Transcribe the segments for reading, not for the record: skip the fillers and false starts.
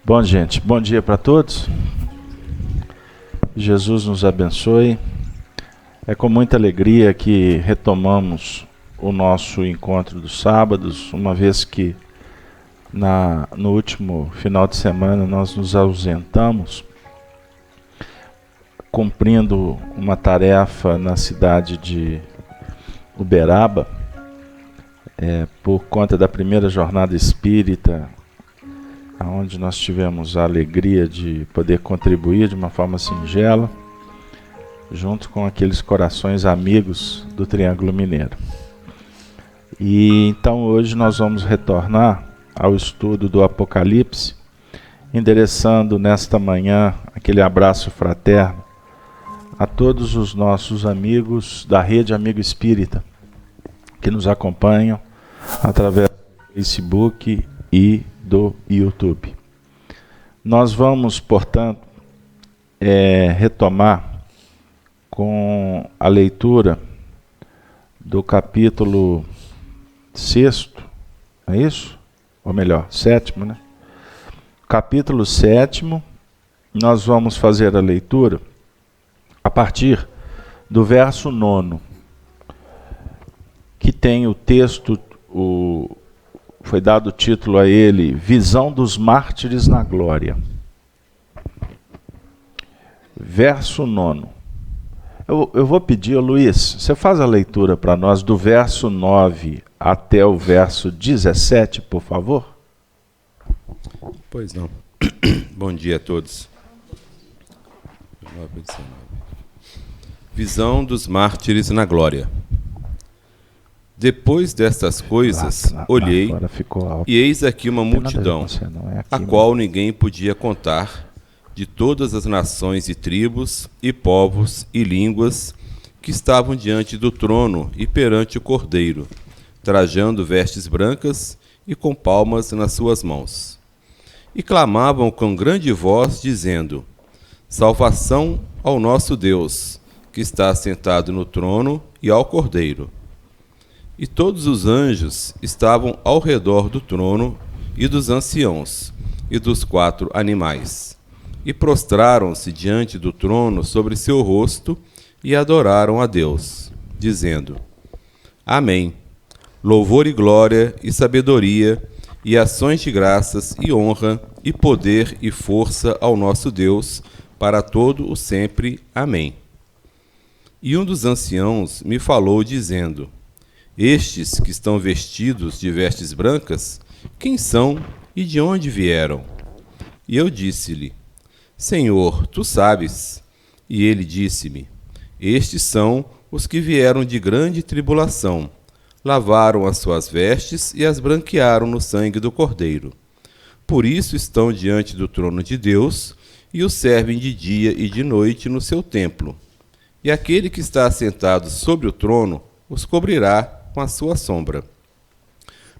Bom, gente, bom dia para todos. Jesus nos abençoe. É com muita alegria que retomamos o nosso encontro dos sábados, uma vez que no último final de semana nós nos ausentamos, cumprindo uma tarefa na cidade de Uberaba, por conta da primeira jornada espírita, onde nós tivemos a alegria de poder contribuir de uma forma singela, junto com aqueles corações amigos do Triângulo Mineiro. E então hoje nós vamos retornar ao estudo do Apocalipse, endereçando nesta manhã aquele abraço fraterno a todos os nossos amigos da Rede Amigo Espírita, que nos acompanham através do Facebook e do YouTube. Nós vamos, portanto, retomar com a leitura do capítulo 6º, é isso? Ou melhor, 7º, né? Capítulo 7º, nós vamos fazer a leitura a partir do verso 9º, que tem o texto, foi dado o título a ele, Visão dos Mártires na Glória. Verso 9º. Eu vou pedir, Luiz, você faz a leitura para nós do verso 9 até o verso 17, por favor? Pois não. Bom dia a todos. Visão dos Mártires na Glória. Depois destas coisas, olhei, e eis aqui uma multidão, a qual ninguém podia contar, de todas as nações e tribos, e povos e línguas, que estavam diante do trono e perante o Cordeiro, trajando vestes brancas e com palmas nas suas mãos. E clamavam com grande voz, dizendo: Salvação ao nosso Deus, que está assentado no trono, e ao Cordeiro. E todos os anjos estavam ao redor do trono, e dos anciãos, e dos 4 animais. E prostraram-se diante do trono sobre seu rosto, e adoraram a Deus, dizendo: Amém. Louvor e glória, e sabedoria, e ações de graças, e honra, e poder, e força ao nosso Deus, para todo o sempre. Amém. E um dos anciãos me falou, dizendo: Estes que estão vestidos de vestes brancas, quem são e de onde vieram? E eu disse-lhe: Senhor, tu sabes. E ele disse-me: Estes são os que vieram de grande tribulação, lavaram as suas vestes e as branquearam no sangue do Cordeiro. Por isso estão diante do trono de Deus e o servem de dia e de noite no seu templo. E aquele que está assentado sobre o trono os cobrirá com a sua sombra.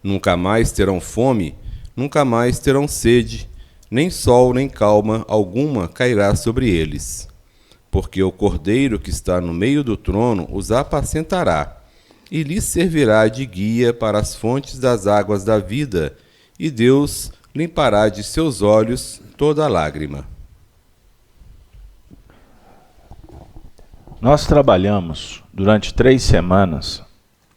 Nunca mais terão fome, nunca mais terão sede, nem sol nem calma alguma cairá sobre eles. Porque o Cordeiro que está no meio do trono os apacentará, e lhes servirá de guia para as fontes das águas da vida, e Deus limpará de seus olhos toda lágrima. Nós trabalhamos durante 3 semanas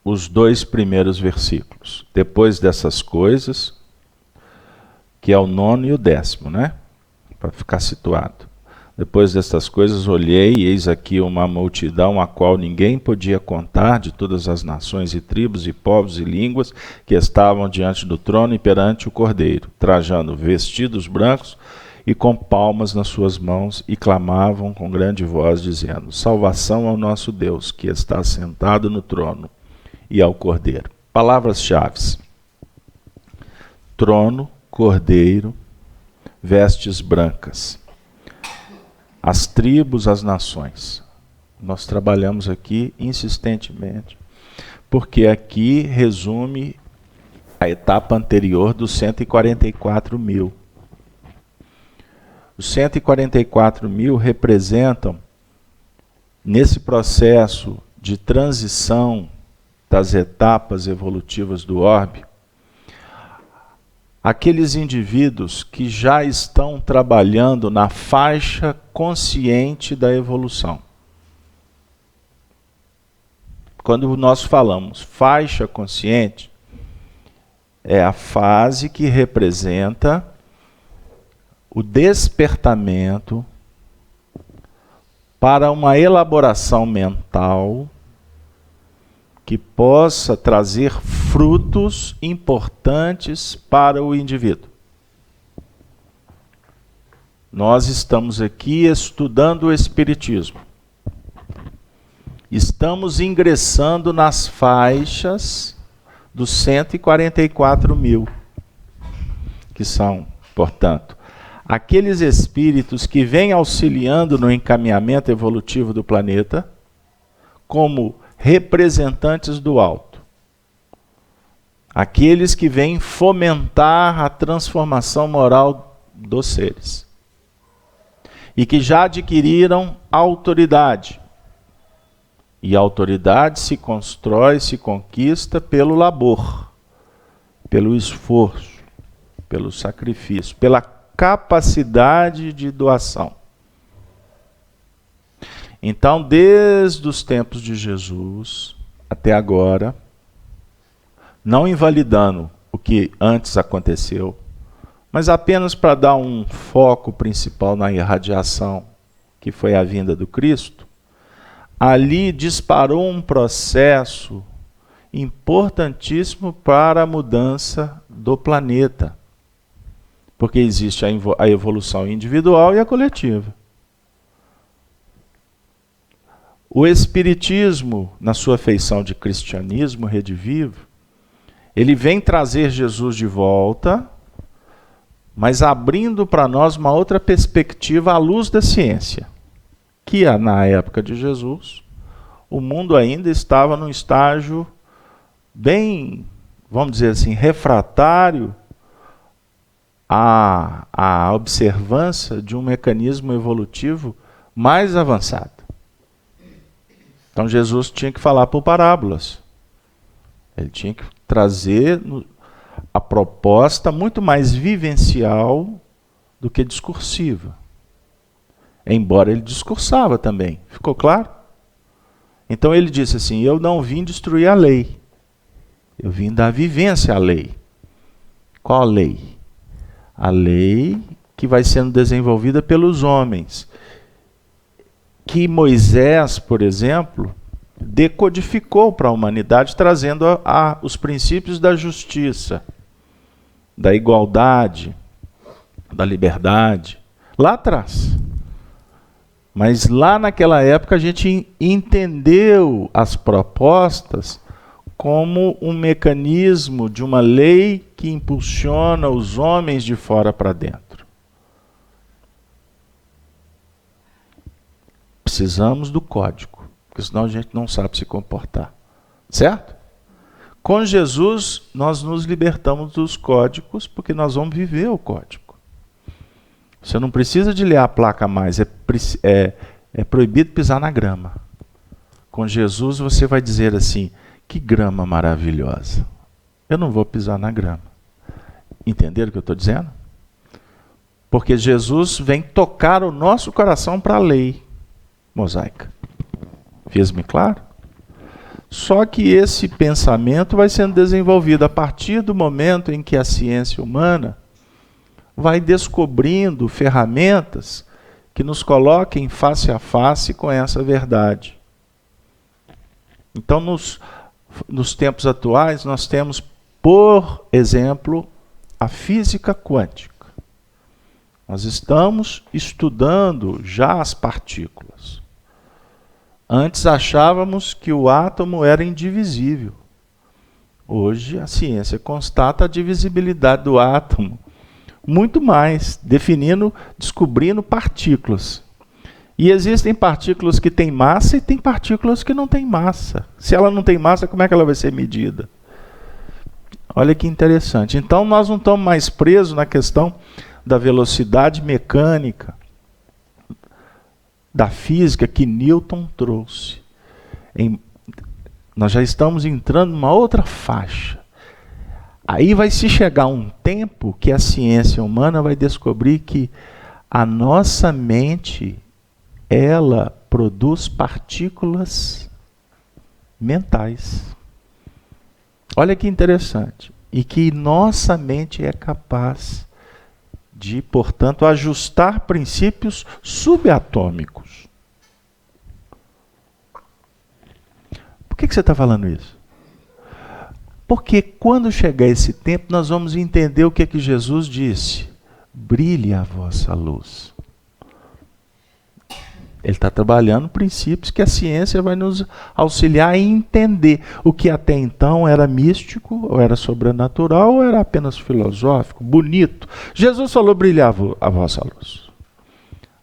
os 2 primeiros versículos. Depois dessas coisas, que é o 9º e o 10º, né? Para ficar situado. Depois destas coisas olhei, e eis aqui uma multidão a qual ninguém podia contar, de todas as nações e tribos e povos e línguas, que estavam diante do trono e perante o Cordeiro, trajando vestidos brancos e com palmas nas suas mãos, e clamavam com grande voz, dizendo: Salvação ao nosso Deus, que está sentado no trono, e ao Cordeiro. Palavras-chave: trono, Cordeiro, vestes brancas. As tribos, as nações. Nós trabalhamos aqui insistentemente, porque aqui resume a etapa anterior dos 144 mil. Os 144 mil representam, nesse processo de transição das etapas evolutivas do orbe, aqueles indivíduos que já estão trabalhando na faixa consciente da evolução. Quando nós falamos faixa consciente, é a fase que representa o despertamento para uma elaboração mental que possa trazer frutos importantes para o indivíduo. Nós estamos aqui estudando o Espiritismo. Estamos ingressando nas faixas dos 144 mil, que são, portanto, aqueles espíritos que vêm auxiliando no encaminhamento evolutivo do planeta como representantes do alto. Aqueles que vêm fomentar a transformação moral dos seres. E que já adquiriram autoridade. E a autoridade se constrói, se conquista pelo labor, pelo esforço, pelo sacrifício, pela capacidade de doação. Então, desde os tempos de Jesus até agora, não invalidando o que antes aconteceu, mas apenas para dar um foco principal na irradiação, que foi a vinda do Cristo, ali disparou um processo importantíssimo para a mudança do planeta. Porque existe a evolução individual e a coletiva. O Espiritismo, na sua feição de cristianismo redivivo, ele vem trazer Jesus de volta, mas abrindo para nós uma outra perspectiva à luz da ciência. Que na época de Jesus, o mundo ainda estava num estágio bem, vamos dizer assim, refratário à observância de um mecanismo evolutivo mais avançado. Então Jesus tinha que falar por parábolas. Ele tinha que trazer a proposta muito mais vivencial do que discursiva. Embora ele discursava também. Ficou claro? Então ele disse assim, eu não vim destruir a lei. Eu vim dar vivência à lei. Qual a lei? A lei que vai sendo desenvolvida pelos homens. Que Moisés, por exemplo, decodificou para a humanidade, trazendo os princípios da justiça, da igualdade, da liberdade, lá atrás. Mas lá naquela época a gente entendeu as propostas como um mecanismo de uma lei que impulsiona os homens de fora para dentro. Precisamos do código, porque senão a gente não sabe se comportar. Certo? Com Jesus, nós nos libertamos dos códigos, porque nós vamos viver o código. Você não precisa de ler a placa mais, é proibido pisar na grama. Com Jesus você vai dizer assim, que grama maravilhosa. Eu não vou pisar na grama. Entenderam o que eu estou dizendo? Porque Jesus vem tocar o nosso coração para a lei mosaica. Fiz-me claro? Só que esse pensamento vai sendo desenvolvido a partir do momento em que a ciência humana vai descobrindo ferramentas que nos coloquem face a face com essa verdade. Então, nos tempos atuais, nós temos, por exemplo, a física quântica. Nós estamos estudando já as partículas. Antes achávamos que o átomo era indivisível. Hoje a ciência constata a divisibilidade do átomo. Muito mais, descobrindo partículas. E existem partículas que têm massa e tem partículas que não têm massa. Se ela não tem massa, como é que ela vai ser medida? Olha que interessante. Então nós não estamos mais presos na questão da velocidade mecânica, da física que Newton trouxe. Nós já estamos entrando numa outra faixa. Aí vai se chegar um tempo que a ciência humana vai descobrir que a nossa mente, ela produz partículas mentais. Olha que interessante. E que nossa mente é capaz de, portanto, ajustar princípios subatômicos. Por que você está falando isso? Porque quando chegar esse tempo, nós vamos entender o que é que Jesus disse. Brilhe a vossa luz. Ele está trabalhando princípios que a ciência vai nos auxiliar a entender. O que até então era místico, ou era sobrenatural, ou era apenas filosófico, bonito. Jesus falou brilhar a vossa luz.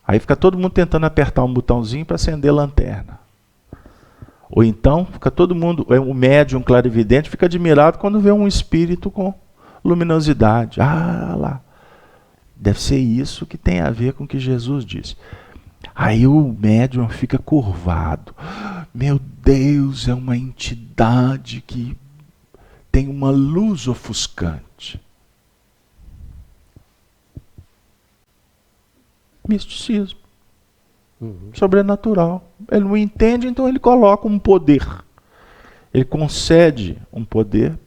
Aí fica todo mundo tentando apertar um botãozinho para acender a lanterna. Ou então, fica todo mundo, o médium clarividente fica admirado quando vê um espírito com luminosidade. Ah, lá. Deve ser isso que tem a ver com o que Jesus disse. Aí o médium fica curvado. Meu Deus, é uma entidade que tem uma luz ofuscante. Misticismo. Sobrenatural. Ele não entende, então ele coloca um poder. Ele concede um poder.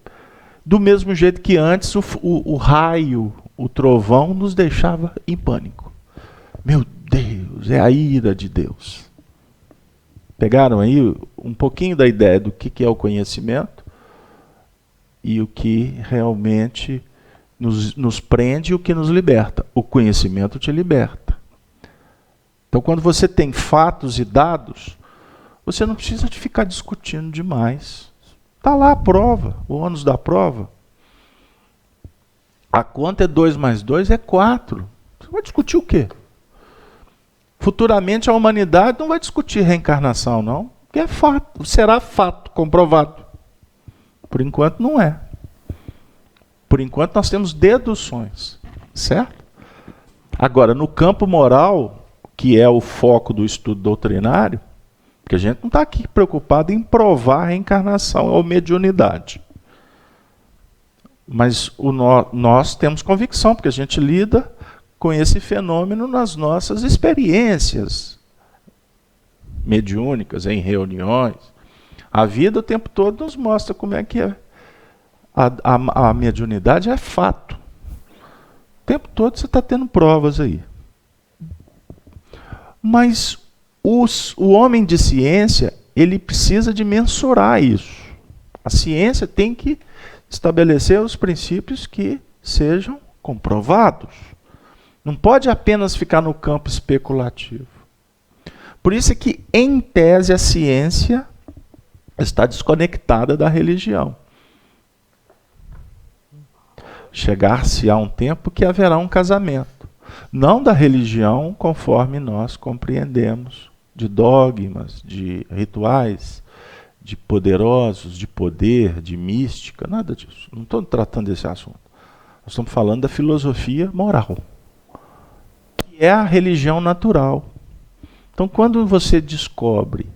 Do mesmo jeito que antes o raio, o trovão nos deixava em pânico. Meu Deus, é a ira de Deus. Pegaram aí um pouquinho da ideia do que é o conhecimento e o que realmente nos prende e o que nos liberta. O conhecimento te liberta. Então, quando você tem fatos e dados, você não precisa de ficar discutindo demais. Está lá a prova, o ônus da prova. A conta é 2 mais 2 é 4. Você vai discutir o quê? Futuramente a humanidade não vai discutir reencarnação, não. Porque é fato, será fato, comprovado. Por enquanto não é. Por enquanto nós temos deduções, certo? Agora, no campo moral, que é o foco do estudo doutrinário, porque a gente não está aqui preocupado em provar a reencarnação ou mediunidade. Mas nós temos convicção, porque a gente lida com esse fenômeno nas nossas experiências mediúnicas, em reuniões. A vida o tempo todo nos mostra como é que é. A mediunidade é fato. O tempo todo você está tendo provas aí. Mas o homem de ciência, ele precisa de mensurar isso. A ciência tem que estabelecer os princípios que sejam comprovados. Não pode apenas ficar no campo especulativo. Por isso é que, em tese, a ciência está desconectada da religião. Chegar-se-á um tempo que haverá um casamento. Não da religião conforme nós compreendemos, de dogmas, de rituais, de poderosos, de poder, de mística, nada disso. Não estou tratando desse assunto. Nós estamos falando da filosofia moral, que é a religião natural. Então, quando você descobre,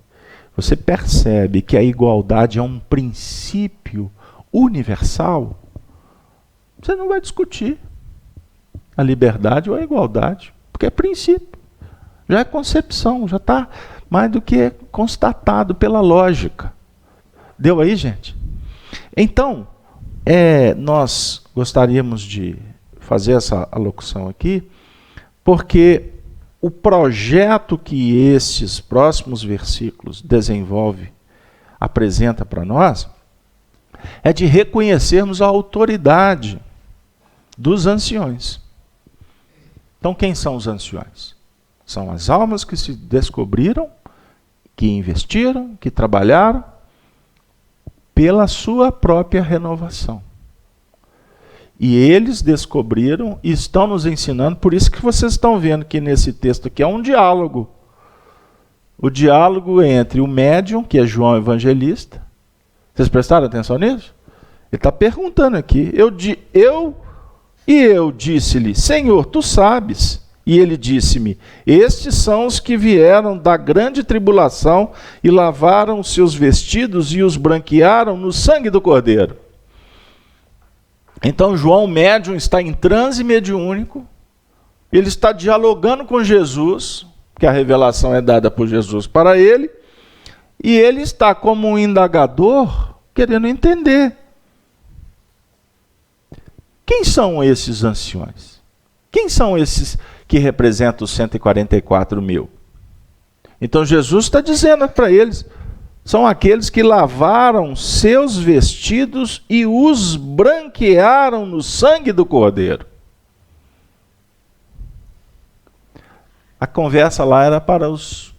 você percebe que a igualdade é um princípio universal, você não vai discutir a liberdade ou a igualdade, porque é princípio, já é concepção, já está mais do que constatado pela lógica. Deu aí, gente? Então, nós gostaríamos de fazer essa alocução aqui, porque o projeto que esses próximos versículos apresenta para nós, é de reconhecermos a autoridade dos anciões. Então, quem são os anciões? São as almas que se descobriram, que investiram, que trabalharam pela sua própria renovação. E eles descobriram e estão nos ensinando, por isso que vocês estão vendo que nesse texto aqui é um diálogo. O diálogo entre o médium, que é João Evangelista. Vocês prestaram atenção nisso? Ele está perguntando aqui. Eu disse-lhe, Senhor, tu sabes. E ele disse-me: estes são os que vieram da grande tribulação e lavaram os seus vestidos e os branquearam no sangue do Cordeiro. Então João, médium, está em transe mediúnico, ele está dialogando com Jesus, que a revelação é dada por Jesus para ele, e ele está como um indagador, querendo entender. Quem são esses anciões? Quem são esses que representam os 144 mil? Então Jesus está dizendo para eles, são aqueles que lavaram seus vestidos e os branquearam no sangue do Cordeiro. A conversa lá era para os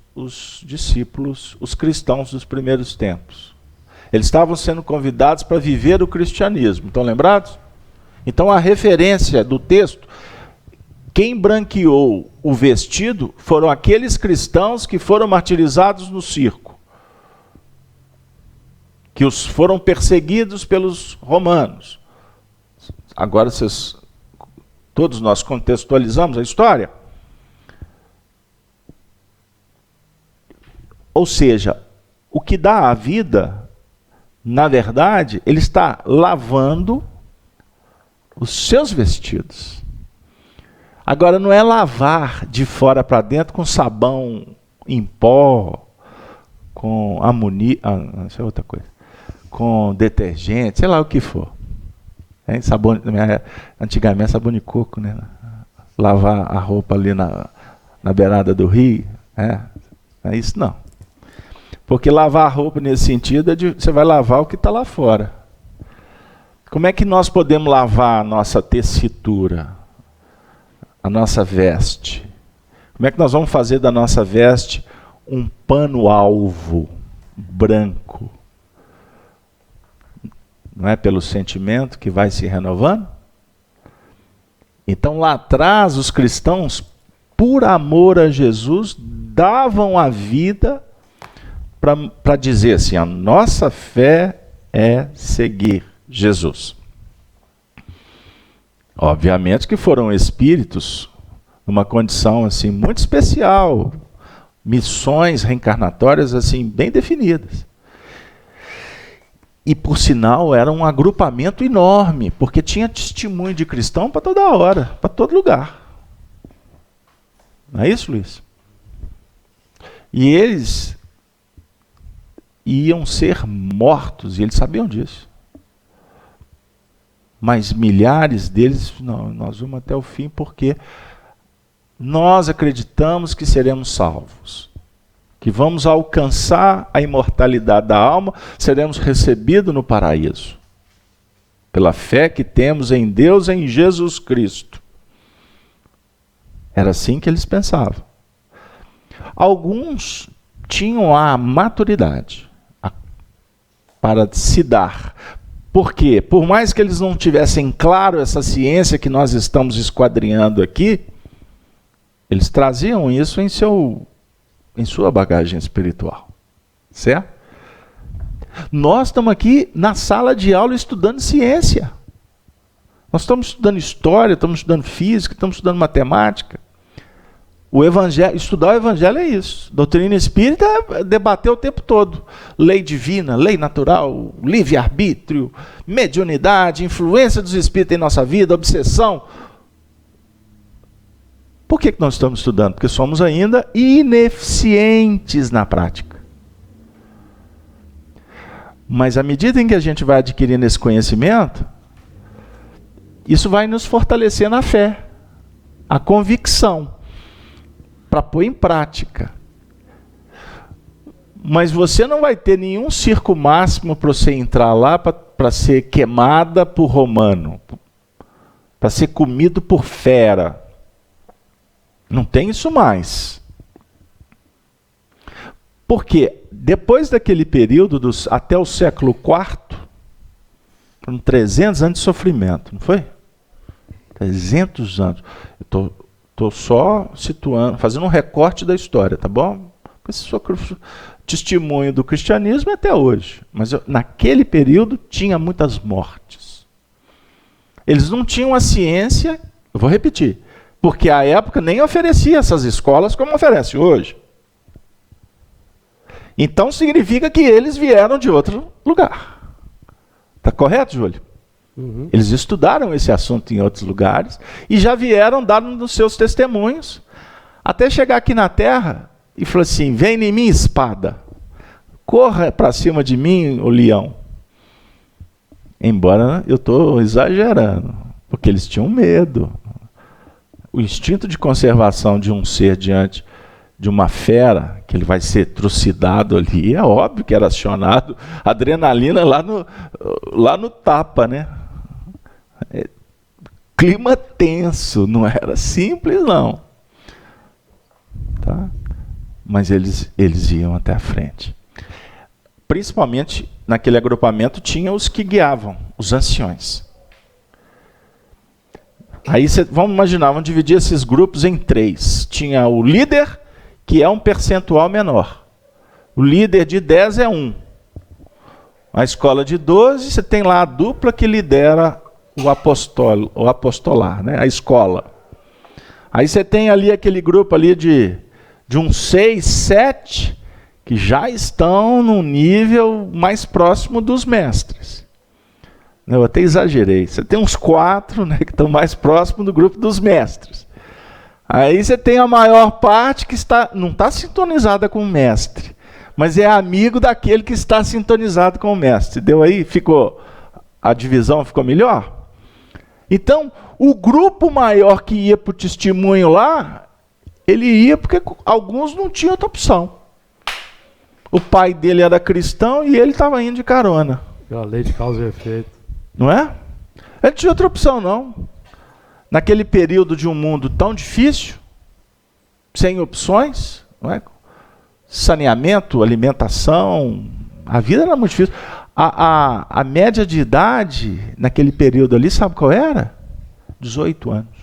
discípulos, os cristãos dos primeiros tempos. Eles estavam sendo convidados para viver o cristianismo. Estão lembrados? Então a referência do texto, quem branqueou o vestido foram aqueles cristãos que foram martirizados no circo, que foram perseguidos pelos romanos. Agora todos nós contextualizamos a história. Ou seja, o que dá a vida, na verdade, ele está lavando os seus vestidos. Agora, não é lavar de fora para dentro com sabão em pó, com amoníaco, isso é outra coisa, com detergente, sei lá o que for. Antigamente, sabão de coco, né? Lavar a roupa ali na beirada do rio, é isso não. Porque lavar a roupa nesse sentido você vai lavar o que está lá fora. Como é que nós podemos lavar a nossa tessitura, a nossa veste? Como é que nós vamos fazer da nossa veste um pano alvo, branco? Não é pelo sentimento que vai se renovando? Então lá atrás os cristãos, por amor a Jesus, davam a vida para dizer assim, a nossa fé é seguir Jesus. Obviamente que foram espíritos numa condição assim muito especial, missões reencarnatórias assim bem definidas. E por sinal era um agrupamento enorme, porque tinha testemunho de cristão para toda hora, para todo lugar. Não é isso, Luiz? E eles iam ser mortos, e eles sabiam disso. Mas milhares deles, não, nós vamos até o fim, porque nós acreditamos que seremos salvos, que vamos alcançar a imortalidade da alma, seremos recebidos no paraíso, pela fé que temos em Deus e em Jesus Cristo. Era assim que eles pensavam. Alguns tinham a maturidade para se dar. Por quê? Por mais que eles não tivessem claro essa ciência que nós estamos esquadrinhando aqui, eles traziam isso em sua bagagem espiritual. Certo? Nós estamos aqui na sala de aula estudando ciência. Nós estamos estudando história, estamos estudando física, estamos estudando matemática. O evangelho, estudar o evangelho é isso. Doutrina espírita é debater o tempo todo. Lei divina, lei natural, livre-arbítrio, mediunidade, influência dos espíritos em nossa vida, obsessão. Por que nós estamos estudando? Porque somos ainda ineficientes na prática. Mas à medida em que a gente vai adquirindo esse conhecimento, isso vai nos fortalecer na fé, a convicção, para pôr em prática. Mas você não vai ter nenhum circo máximo para você entrar lá para ser queimada por romano, para ser comido por fera. Não tem isso mais. Porque depois daquele período, até o século IV, foram 300 anos de sofrimento, não foi? 300 anos. Eu estou só situando, fazendo um recorte da história, tá bom? Esse testemunho do cristianismo até hoje. Mas naquele período tinha muitas mortes. Eles não tinham a ciência, eu vou repetir, Porque à época nem oferecia essas escolas como oferece hoje. Então significa que eles vieram de outro lugar. Está correto, Júlio? Uhum. Eles estudaram esse assunto em outros lugares e já vieram dando os seus testemunhos, até chegar aqui na Terra e falar assim: vem em mim, espada, corra para cima de mim, o leão. Embora eu estou exagerando, porque eles tinham medo. O instinto de conservação de um ser diante de uma fera, que ele vai ser trucidado ali, é óbvio que era acionado adrenalina lá no tapa, né? Clima tenso, não era simples não. Tá? Mas eles iam até a frente. Principalmente naquele agrupamento tinha os que guiavam, os anciões. Aí vamos imaginar, vamos dividir esses grupos em 3. Tinha o líder, que é um percentual menor. O líder de 10 é 1. A escola de 12, você tem lá a dupla que lidera o apostolar, né? A escola. Aí você tem ali aquele grupo ali de uns 6, 7, que já estão num nível mais próximo dos mestres. Eu até exagerei. Você tem uns 4, né, que estão mais próximos do grupo dos mestres. Aí você tem a maior parte que não está sintonizada com o mestre, mas é amigo daquele que está sintonizado com o mestre. Deu aí? A divisão ficou melhor? Então, o grupo maior que ia para o testemunho lá, ele ia porque alguns não tinham outra opção. O pai dele era cristão e ele estava indo de carona. A lei de causa e efeito. Não é? Ele não tinha outra opção, não. Naquele período de um mundo tão difícil, sem opções, não é? Saneamento, alimentação, a vida era muito difícil. A média de idade naquele período ali, sabe qual era? 18 anos.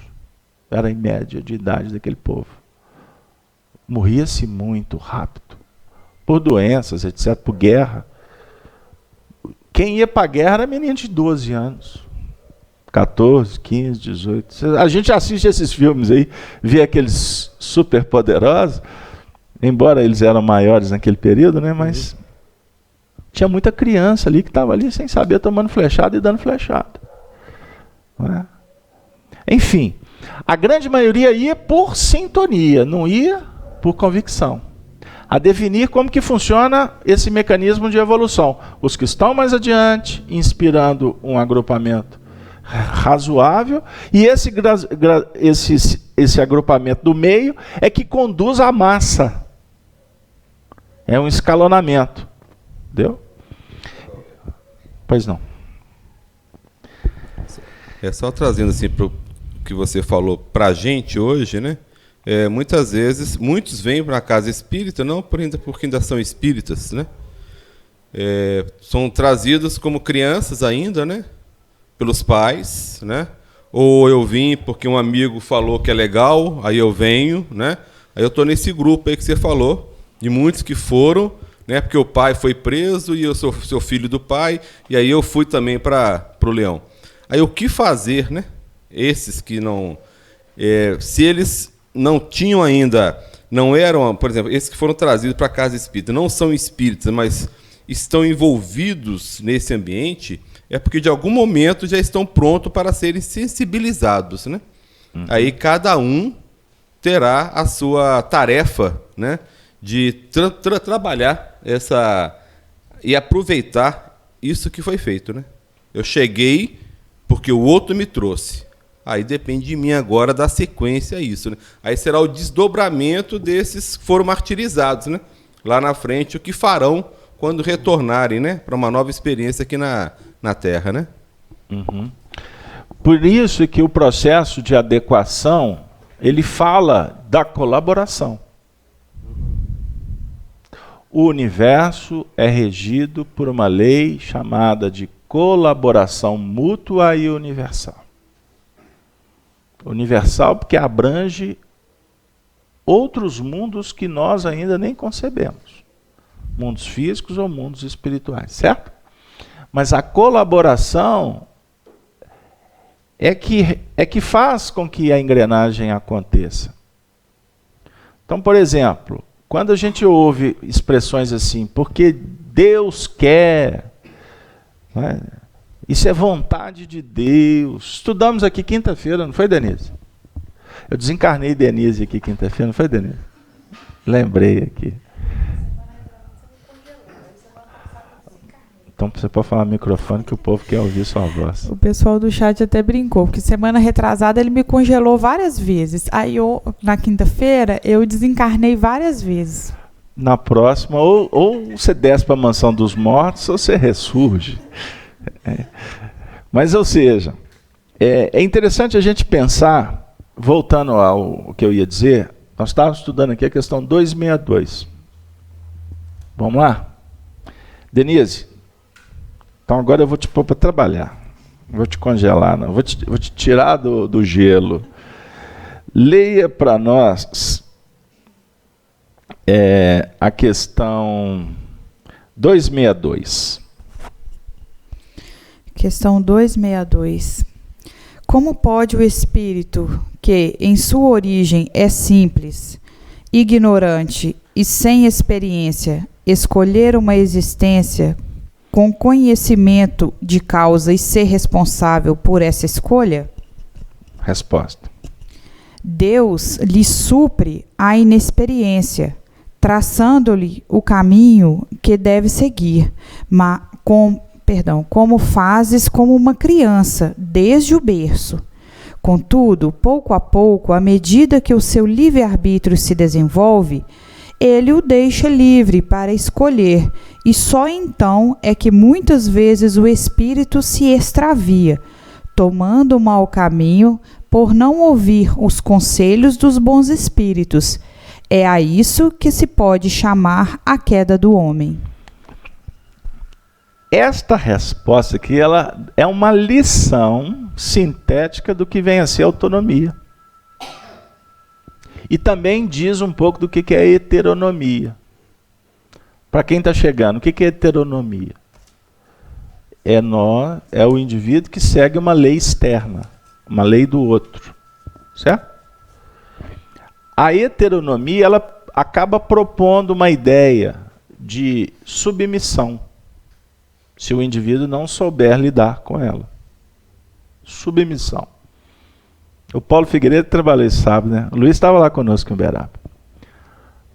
Era a média de idade daquele povo. Morria-se muito rápido. Por doenças, etc., por guerra. Quem ia para a guerra era menino de 12 anos. 14, 15, 18. A gente assiste esses filmes aí, vê aqueles super poderosos, embora eles eram maiores naquele período, né? Mas tinha muita criança ali que estava ali sem saber, tomando flechada e dando flechada. Não é? Enfim, a grande maioria ia por sintonia, não ia por convicção. A definir como que funciona esse mecanismo de evolução. Os que estão mais adiante, inspirando um agrupamento razoável, e esse agrupamento do meio é que conduz a massa. É um escalonamento. Entendeu? Pois não. É só trazendo assim para o que você falou para a gente hoje, né? Muitas vezes, muitos vêm para a casa espírita, não porque ainda são espíritas, né? São trazidos como crianças ainda, né? Pelos pais, né? Ou eu vim porque um amigo falou que é legal, aí eu venho, né? Aí eu estou nesse grupo aí que você falou, de muitos que foram, né? Porque o pai foi preso e eu sou filho do pai, e aí eu fui também para o Leão. Aí o que fazer, né? Esses que não... se eles não tinham ainda, não eram, por exemplo, esses que foram trazidos para a casa espírita, não são espíritas, mas estão envolvidos nesse ambiente, é porque de algum momento já estão prontos para serem sensibilizados, né? Uhum. Aí cada um terá a sua tarefa, né, de trabalhar e aproveitar isso que foi feito, né? Eu cheguei porque o outro me trouxe. Aí depende de mim agora dar sequência a isso, né? Aí será o desdobramento desses que foram martirizados, né? Lá na frente, o que farão quando retornarem, né, para uma nova experiência aqui na Terra, né? Uhum. Por isso que o processo de adequação, ele fala da colaboração. O universo é regido por uma lei chamada de colaboração mútua e universal. Universal porque abrange outros mundos que nós ainda nem concebemos. Mundos físicos ou mundos espirituais, certo? Mas a colaboração é que faz com que a engrenagem aconteça. Então, por exemplo, quando a gente ouve expressões assim, porque Deus quer, né? Isso é vontade de Deus. Estudamos aqui quinta-feira, não foi, Denise? Eu desencarnei Denise aqui quinta-feira, não foi, Denise? Lembrei aqui. Então você pode falar no microfone que o povo quer ouvir sua voz. O pessoal do chat até brincou, porque semana retrasada ele me congelou várias vezes. Aí na quinta-feira eu desencarnei várias vezes. Na próxima, ou você desce para a mansão dos mortos, ou você ressurge. Mas, ou seja, é interessante a gente pensar, voltando ao que eu ia dizer, nós estávamos estudando aqui a questão 262. Vamos lá? Denise, então agora eu vou te pôr para trabalhar. Não vou te congelar, não. Vou te tirar do gelo. Leia para nós a questão 262. Questão 262. Como pode o espírito, que em sua origem é simples, ignorante e sem experiência, escolher uma existência com conhecimento de causa e ser responsável por essa escolha? Resposta. Deus lhe supre a inexperiência, traçando-lhe o caminho que deve seguir, como fazes como uma criança, desde o berço. Contudo, pouco a pouco, à medida que o seu livre-arbítrio se desenvolve, ele o deixa livre para escolher, e só então é que muitas vezes o espírito se extravia, tomando o mau caminho por não ouvir os conselhos dos bons espíritos. É a isso que se pode chamar a queda do homem. Esta resposta aqui, ela é uma lição sintética do que vem a ser autonomia. E também diz um pouco do que é heteronomia. Para quem está chegando, o que é heteronomia? É o indivíduo que segue uma lei externa, uma lei do outro. Certo? A heteronomia, ela acaba propondo uma ideia de submissão, se o indivíduo não souber lidar com ela. Submissão. O Paulo Figueiredo trabalhou isso, sabe, né? O Luiz estava lá conosco em Uberaba.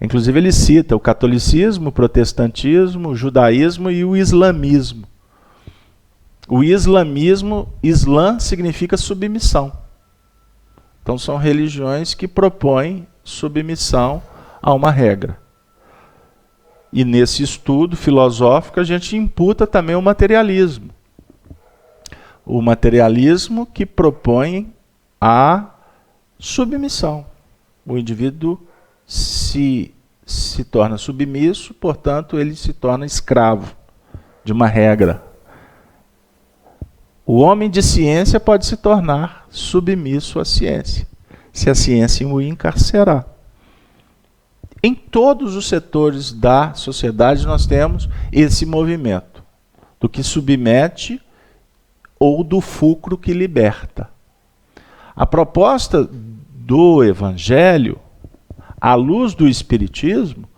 Inclusive ele cita o catolicismo, o protestantismo, o judaísmo e o islamismo. O islamismo, Islã significa submissão. Então são religiões que propõem submissão a uma regra. E nesse estudo filosófico a gente imputa também o materialismo. O materialismo que propõe a submissão. O indivíduo se torna submisso, portanto ele se torna escravo de uma regra. O homem de ciência pode se tornar submisso à ciência, se a ciência o encarcerar. Em todos os setores da sociedade nós temos esse movimento, do que submete ou do fulcro que liberta. A proposta do Evangelho, à luz do Espiritismo,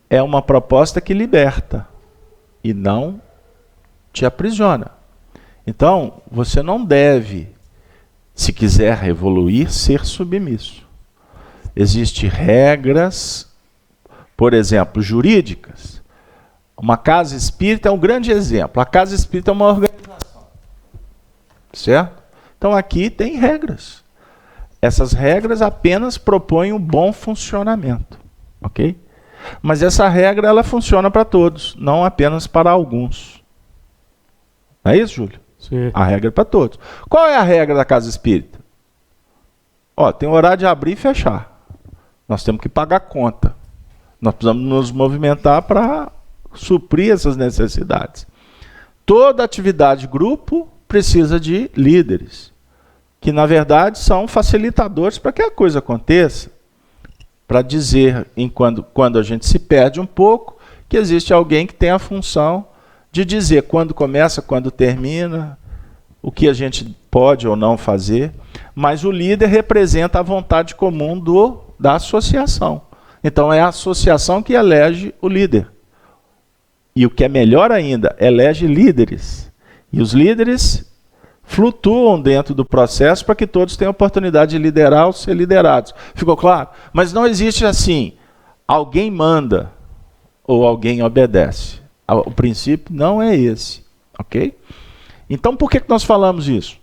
é uma proposta que liberta e não te aprisiona. Então, você não deve, se quiser evoluir, ser submisso. Existem regras, por exemplo, jurídicas. Uma casa espírita é um grande exemplo. A casa espírita é uma organização. Certo? Então aqui tem regras. Essas regras apenas propõem um bom funcionamento. Ok? Mas essa regra ela funciona para todos, não apenas para alguns. Não é isso, Júlio? Sim. A regra é para todos. Qual é a regra da casa espírita? Tem horário de abrir e fechar. Nós temos que pagar conta. Nós precisamos nos movimentar para suprir essas necessidades. Toda atividade de grupo precisa de líderes, que na verdade são facilitadores para que a coisa aconteça, para dizer, quando a gente se perde um pouco, que existe alguém que tem a função de dizer quando começa, quando termina, o que a gente pode ou não fazer, mas o líder representa a vontade comum da associação. Então é a associação que elege o líder. E o que é melhor ainda, elege líderes. E os líderes flutuam dentro do processo para que todos tenham oportunidade de liderar ou ser liderados. Ficou claro? Mas não existe assim, alguém manda ou alguém obedece. O princípio não é esse, ok? Então por que nós falamos isso?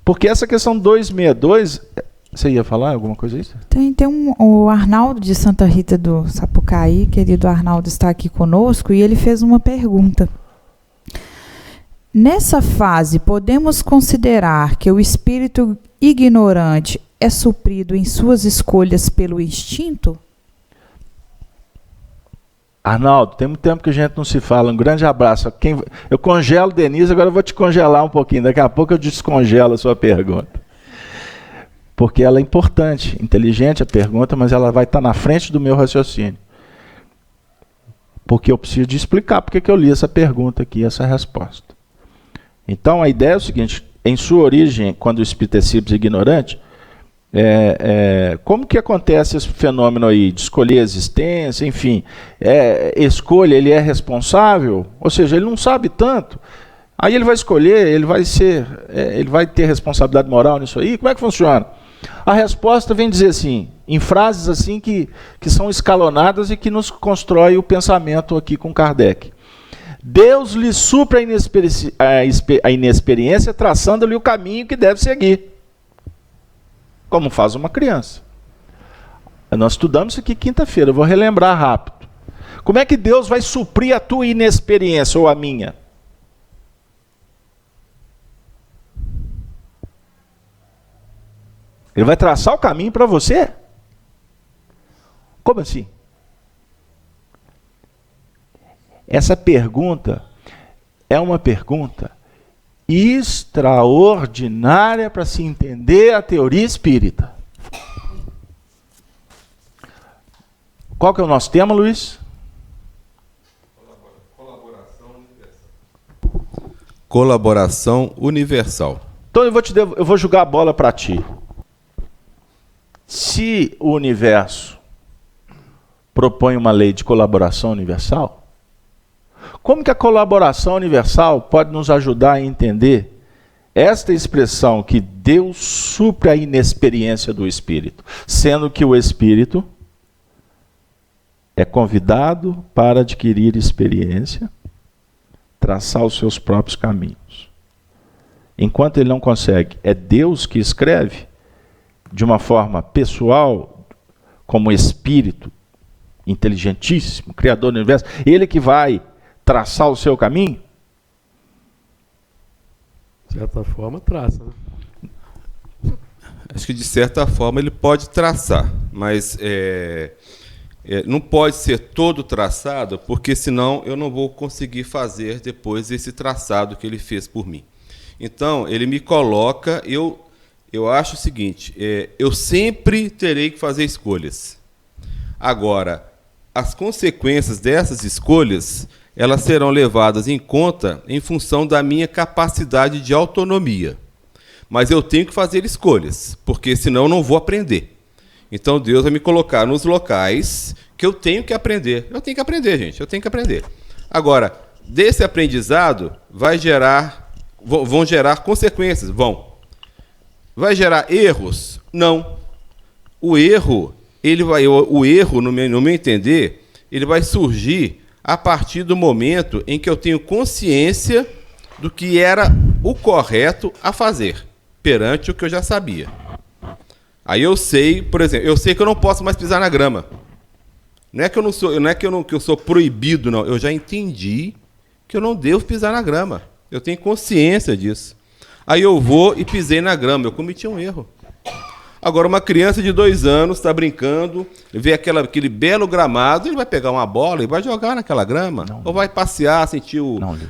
Porque essa questão 262, você ia falar alguma coisa aí? Tem o Arnaldo de Santa Rita do Sapucaí, querido Arnaldo, está aqui conosco, e ele fez uma pergunta. Nessa fase, podemos considerar que o espírito ignorante é suprido em suas escolhas pelo instinto? Arnaldo, tem muito tempo que a gente não se fala. Um grande abraço. Eu congelo Denise, agora eu vou te congelar um pouquinho. Daqui a pouco eu descongelo a sua pergunta. Porque ela é importante, inteligente a pergunta, mas ela vai estar na frente do meu raciocínio. Porque eu preciso de explicar porque que eu li essa pergunta aqui, essa resposta. Então a ideia é o seguinte, em sua origem, quando o espírito é simples e ignorante, como que acontece esse fenômeno aí de escolher a existência, enfim, escolha, ele é responsável, ou seja, ele não sabe tanto, aí ele vai escolher, ele vai ter responsabilidade moral nisso aí, como é que funciona? A resposta vem dizer assim, em frases assim que são escalonadas e que nos constrói o pensamento aqui com Kardec. Deus lhe supra a inexperiência, traçando-lhe o caminho que deve seguir. Como faz uma criança. Nós estudamos isso aqui quinta-feira, eu vou relembrar rápido. Como é que Deus vai suprir a tua inexperiência ou a minha? Ele vai traçar o caminho para você? Como assim? Essa pergunta é uma pergunta extraordinária para se entender a teoria espírita. Qual que é o nosso tema, Luiz? Colaboração universal. Então eu vou jogar a bola para ti. Se o universo propõe uma lei de colaboração universal, como que a colaboração universal pode nos ajudar a entender esta expressão que Deus supre a inexperiência do espírito, sendo que o espírito é convidado para adquirir experiência, traçar os seus próprios caminhos. Enquanto ele não consegue, é Deus que escreve de uma forma pessoal, como espírito inteligentíssimo, criador do universo, ele que vai traçar o seu caminho? De certa forma, traça, né? Acho que de certa forma ele pode traçar, mas não pode ser todo traçado, porque senão eu não vou conseguir fazer depois esse traçado que ele fez por mim. Então, ele me coloca, eu acho o seguinte, eu sempre terei que fazer escolhas. Agora, as consequências dessas escolhas, elas serão levadas em conta em função da minha capacidade de autonomia. Mas eu tenho que fazer escolhas, porque senão eu não vou aprender. Então Deus vai me colocar nos locais que eu tenho que aprender. Eu tenho que aprender, gente, eu tenho que aprender. Agora, desse aprendizado vão gerar consequências? Vão. Vai gerar erros? Não. O erro, no meu entender, ele vai surgir a partir do momento em que eu tenho consciência do que era o correto a fazer, perante o que eu já sabia. Aí eu sei, por exemplo, eu sei que eu não posso mais pisar na grama. Não é que eu sou proibido, não. Eu já entendi que eu não devo pisar na grama. Eu tenho consciência disso. Aí eu vou e pisei na grama. Eu cometi um erro. Agora, uma criança de 2 anos está brincando, vê aquele belo gramado, ele vai pegar uma bola e vai jogar naquela grama? Não. Ou vai passear, sentir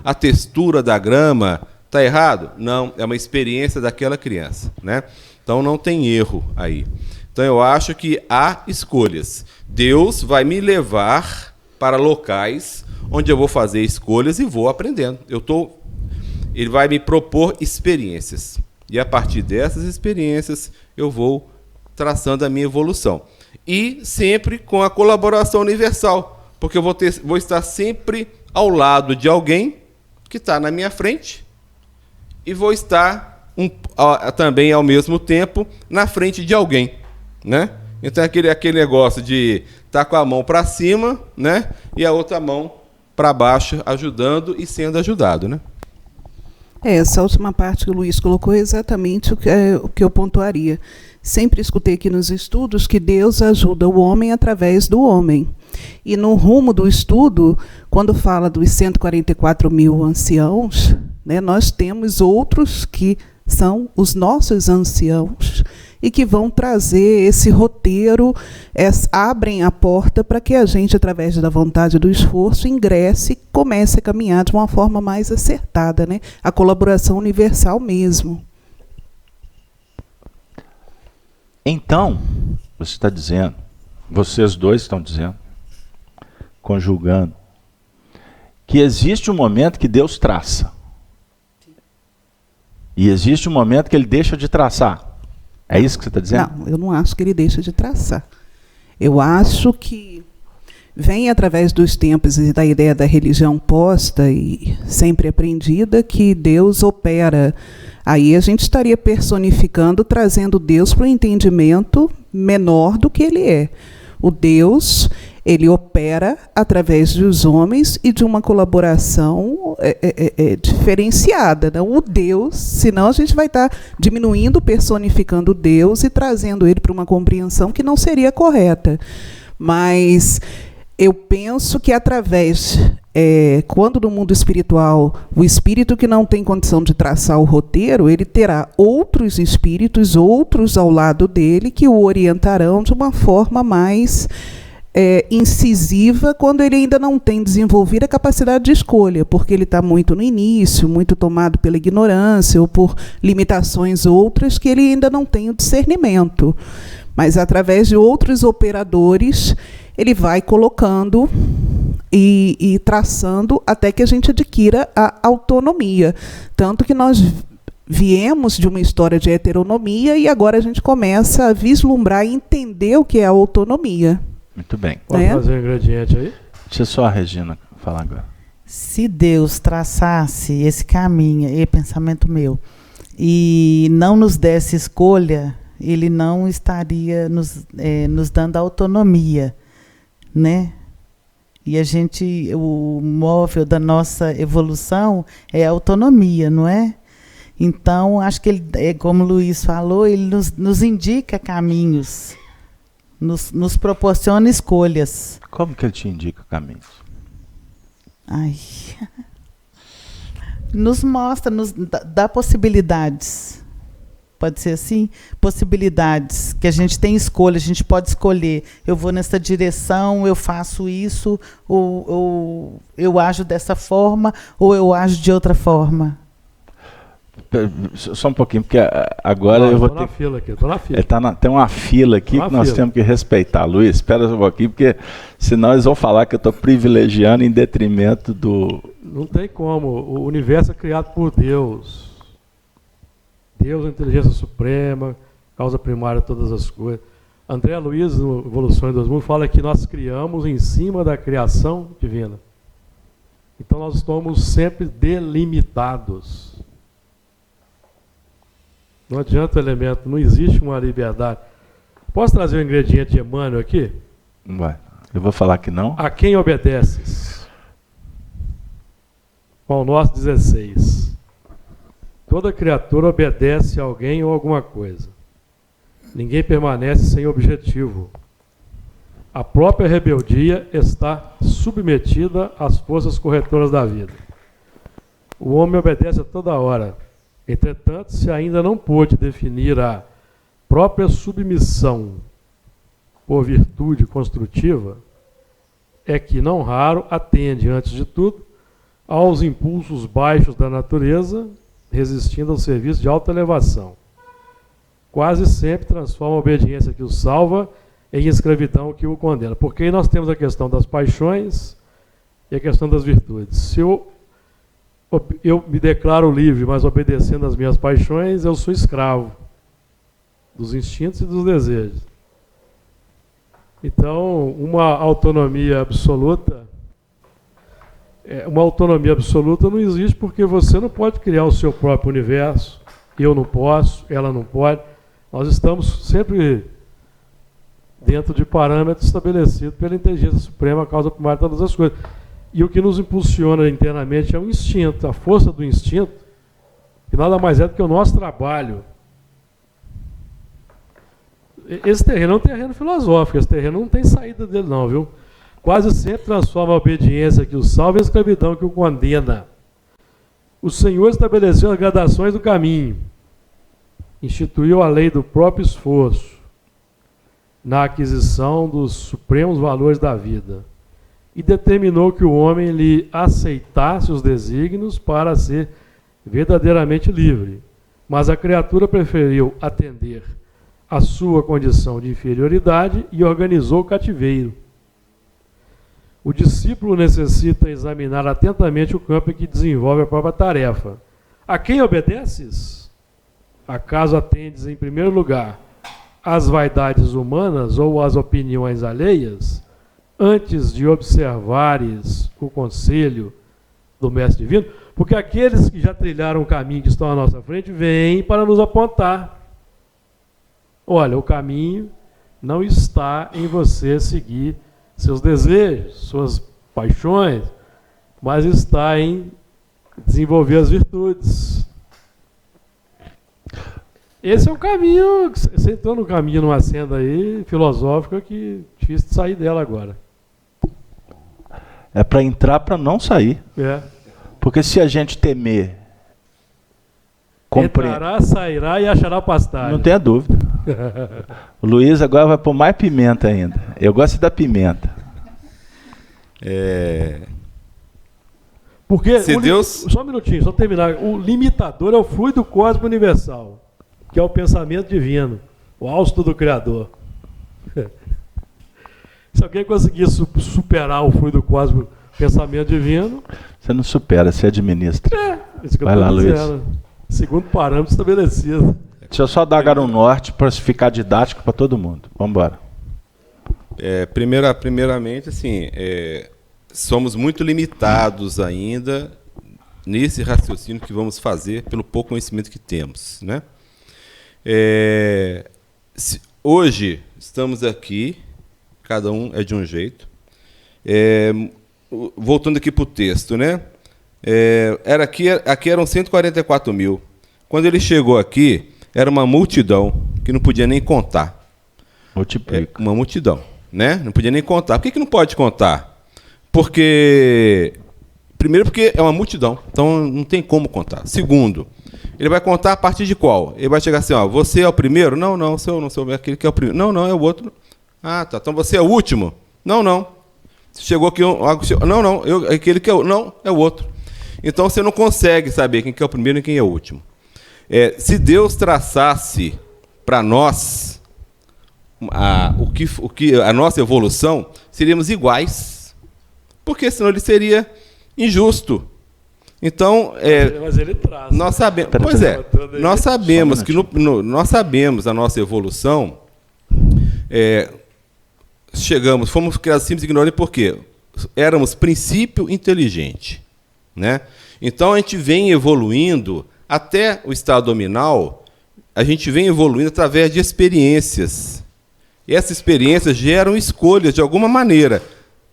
a textura da grama? Está errado? Não, é uma experiência daquela criança, né? Então não tem erro aí. Então eu acho que há escolhas. Deus vai me levar para locais onde eu vou fazer escolhas e vou aprendendo. ele vai me propor experiências. E a partir dessas experiências, eu vou traçando a minha evolução. E sempre com a colaboração universal, porque eu vou estar sempre ao lado de alguém que está na minha frente e vou estar também, ao mesmo tempo, na frente de alguém, né? Então, aquele negócio de estar com a mão para cima, né? E a outra mão para baixo, ajudando e sendo ajudado, né? Essa última parte que o Luiz colocou é exatamente o que eu pontuaria. Sempre escutei aqui nos estudos que Deus ajuda o homem através do homem. E no rumo do estudo, quando fala dos 144 mil anciãos, né, nós temos outros que são os nossos anciãos e que vão trazer esse roteiro, abrem a porta para que a gente, através da vontade e do esforço, ingresse e comece a caminhar de uma forma mais acertada, né? A colaboração universal mesmo. Então, você está dizendo, vocês dois estão dizendo, conjugando, que existe um momento que Deus traça. E existe um momento que ele deixa de traçar. É isso que você está dizendo? Não, eu não acho que ele deixa de traçar. Eu acho que vem através dos tempos e da ideia da religião posta e sempre aprendida que Deus opera. Aí a gente estaria personificando, trazendo Deus para um entendimento menor do que ele é. O Deus, ele opera através dos homens e de uma colaboração diferenciada. Não? O Deus, senão a gente vai estar diminuindo, personificando Deus e trazendo ele para uma compreensão que não seria correta. Mas eu penso que através, quando no mundo espiritual, o espírito que não tem condição de traçar o roteiro, ele terá outros espíritos, outros ao lado dele, que o orientarão de uma forma mais incisiva, quando ele ainda não tem desenvolvido a capacidade de escolha, porque ele está muito no início, muito tomado pela ignorância ou por limitações outras que ele ainda não tem o discernimento. Mas através de outros operadores, ele vai colocando e traçando até que a gente adquira a autonomia. Tanto que nós viemos de uma história de heteronomia e agora a gente começa a vislumbrar e entender o que é a autonomia. Muito bem. Pode fazer um ingrediente aí? Deixa só a Regina falar agora. Se Deus traçasse esse caminho, é pensamento meu, e não nos desse escolha, ele não estaria nos dando autonomia, né? E o móvel da nossa evolução é a autonomia, não é? Então, acho que ele, como o Luiz falou, ele nos indica caminhos, nos proporciona escolhas. Como que ele te indica caminhos? Ai. Nos mostra, dá possibilidades. Pode ser assim? Possibilidades, que a gente tem escolha, a gente pode escolher. Eu vou nessa direção, eu faço isso, ou eu ajo dessa forma, ou eu ajo de outra forma. Só um pouquinho, porque agora eu vou ter... Estou na fila. Tem uma fila aqui que nós temos que respeitar. Luiz, espera um pouquinho, porque senão eles vão falar que eu estou privilegiando em detrimento do... Não tem como. O universo é criado por Deus. Deus é a inteligência suprema, causa primária de todas as coisas. André Luiz, no Evolução em 2000, fala que nós criamos em cima da criação divina. Então nós estamos sempre delimitados. Não adianta o elemento, não existe uma liberdade. Posso trazer o ingrediente de Emmanuel aqui? Vai. Eu vou falar que não. A quem obedeces? Pão Nosso 16. Toda criatura obedece a alguém ou alguma coisa. Ninguém permanece sem objetivo. A própria rebeldia está submetida às forças corretoras da vida. O homem obedece a toda hora. Entretanto, se ainda não pôde definir a própria submissão por virtude construtiva, é que, não raro, atende, antes de tudo, aos impulsos baixos da natureza, resistindo ao serviço de alta elevação. Quase sempre transforma a obediência que o salva em escravidão que o condena. Porque aí nós temos a questão das paixões e a questão das virtudes. Se eu me declaro livre, mas obedecendo às minhas paixões, eu sou escravo dos instintos e dos desejos. Então, uma autonomia absoluta não existe, porque você não pode criar o seu próprio universo, eu não posso, ela não pode. Nós estamos sempre dentro de parâmetros estabelecidos pela inteligência suprema, a causa primária de todas as coisas. E o que nos impulsiona internamente é o instinto, a força do instinto, que nada mais é do que o nosso trabalho. Esse terreno é um terreno filosófico, esse terreno não tem saída dele não, viu? Quase sempre transforma a obediência que o salva em escravidão que o condena. O Senhor estabeleceu as gradações do caminho, instituiu a lei do próprio esforço na aquisição dos supremos valores da vida e determinou que o homem lhe aceitasse os desígnios para ser verdadeiramente livre. Mas a criatura preferiu atender à sua condição de inferioridade e organizou o cativeiro. O discípulo necessita examinar atentamente o campo em que desenvolve a própria tarefa. A quem obedeces? Acaso atendes, em primeiro lugar, às vaidades humanas ou às opiniões alheias, antes de observares o conselho do Mestre Divino? Porque aqueles que já trilharam o caminho que estão à nossa frente vêm para nos apontar. Olha, o caminho não está em você seguir seus desejos, suas paixões, mas está em desenvolver as virtudes. Esse é um caminho, você entrou no caminho, numa senda aí filosófica que é difícil de sair dela agora. É para entrar, para não sair. É. Porque se a gente temer, entrará, sairá e achará pastagem. Não tenha dúvida. O Luiz agora vai pôr mais pimenta ainda. Eu gosto da pimenta. Porque Deus... Só um minutinho, só terminar. O limitador é o fluido cósmico universal, que é o pensamento divino, o hausto do Criador. Se alguém conseguir superar o fluido cósmico, pensamento divino... Você não supera, você administra. Isso que vai eu lá, dizendo. Luiz. Segundo parâmetro estabelecido. Deixa eu só dar Garum Norte para ficar didático para todo mundo. Vamos embora. Primeiramente, assim, somos muito limitados ainda nesse raciocínio que vamos fazer pelo pouco conhecimento que temos, né? Hoje estamos aqui, cada um é de um jeito. Voltando aqui para o texto, né? Aqui eram 144 mil. Quando ele chegou aqui, era uma multidão que não podia nem contar. Multiplica. Uma multidão, né? Não podia nem contar. Por que não pode contar? Primeiro, porque é uma multidão, então não tem como contar. Segundo, ele vai contar a partir de qual? Ele vai chegar assim, ó, você é o primeiro? Não, não sou aquele que é o primeiro. Não, não, é o outro. Ah, tá. Então você é o último? Não, não. Chegou aqui não, aquele que é o... Não, é o outro. Então você não consegue saber quem que é o primeiro e quem é o último. Se Deus traçasse para nós a nossa evolução, seríamos iguais. Porque senão ele seria injusto. Então, mas ele traça. Nós sabemos. Pois é, nós sabemos que nós sabemos a nossa evolução. Fomos criados simples e ignorantes porque éramos princípio inteligente, né? Então a gente vem evoluindo até o estado dominal, a gente vem evoluindo através de experiências. E essas experiências geram escolhas de alguma maneira.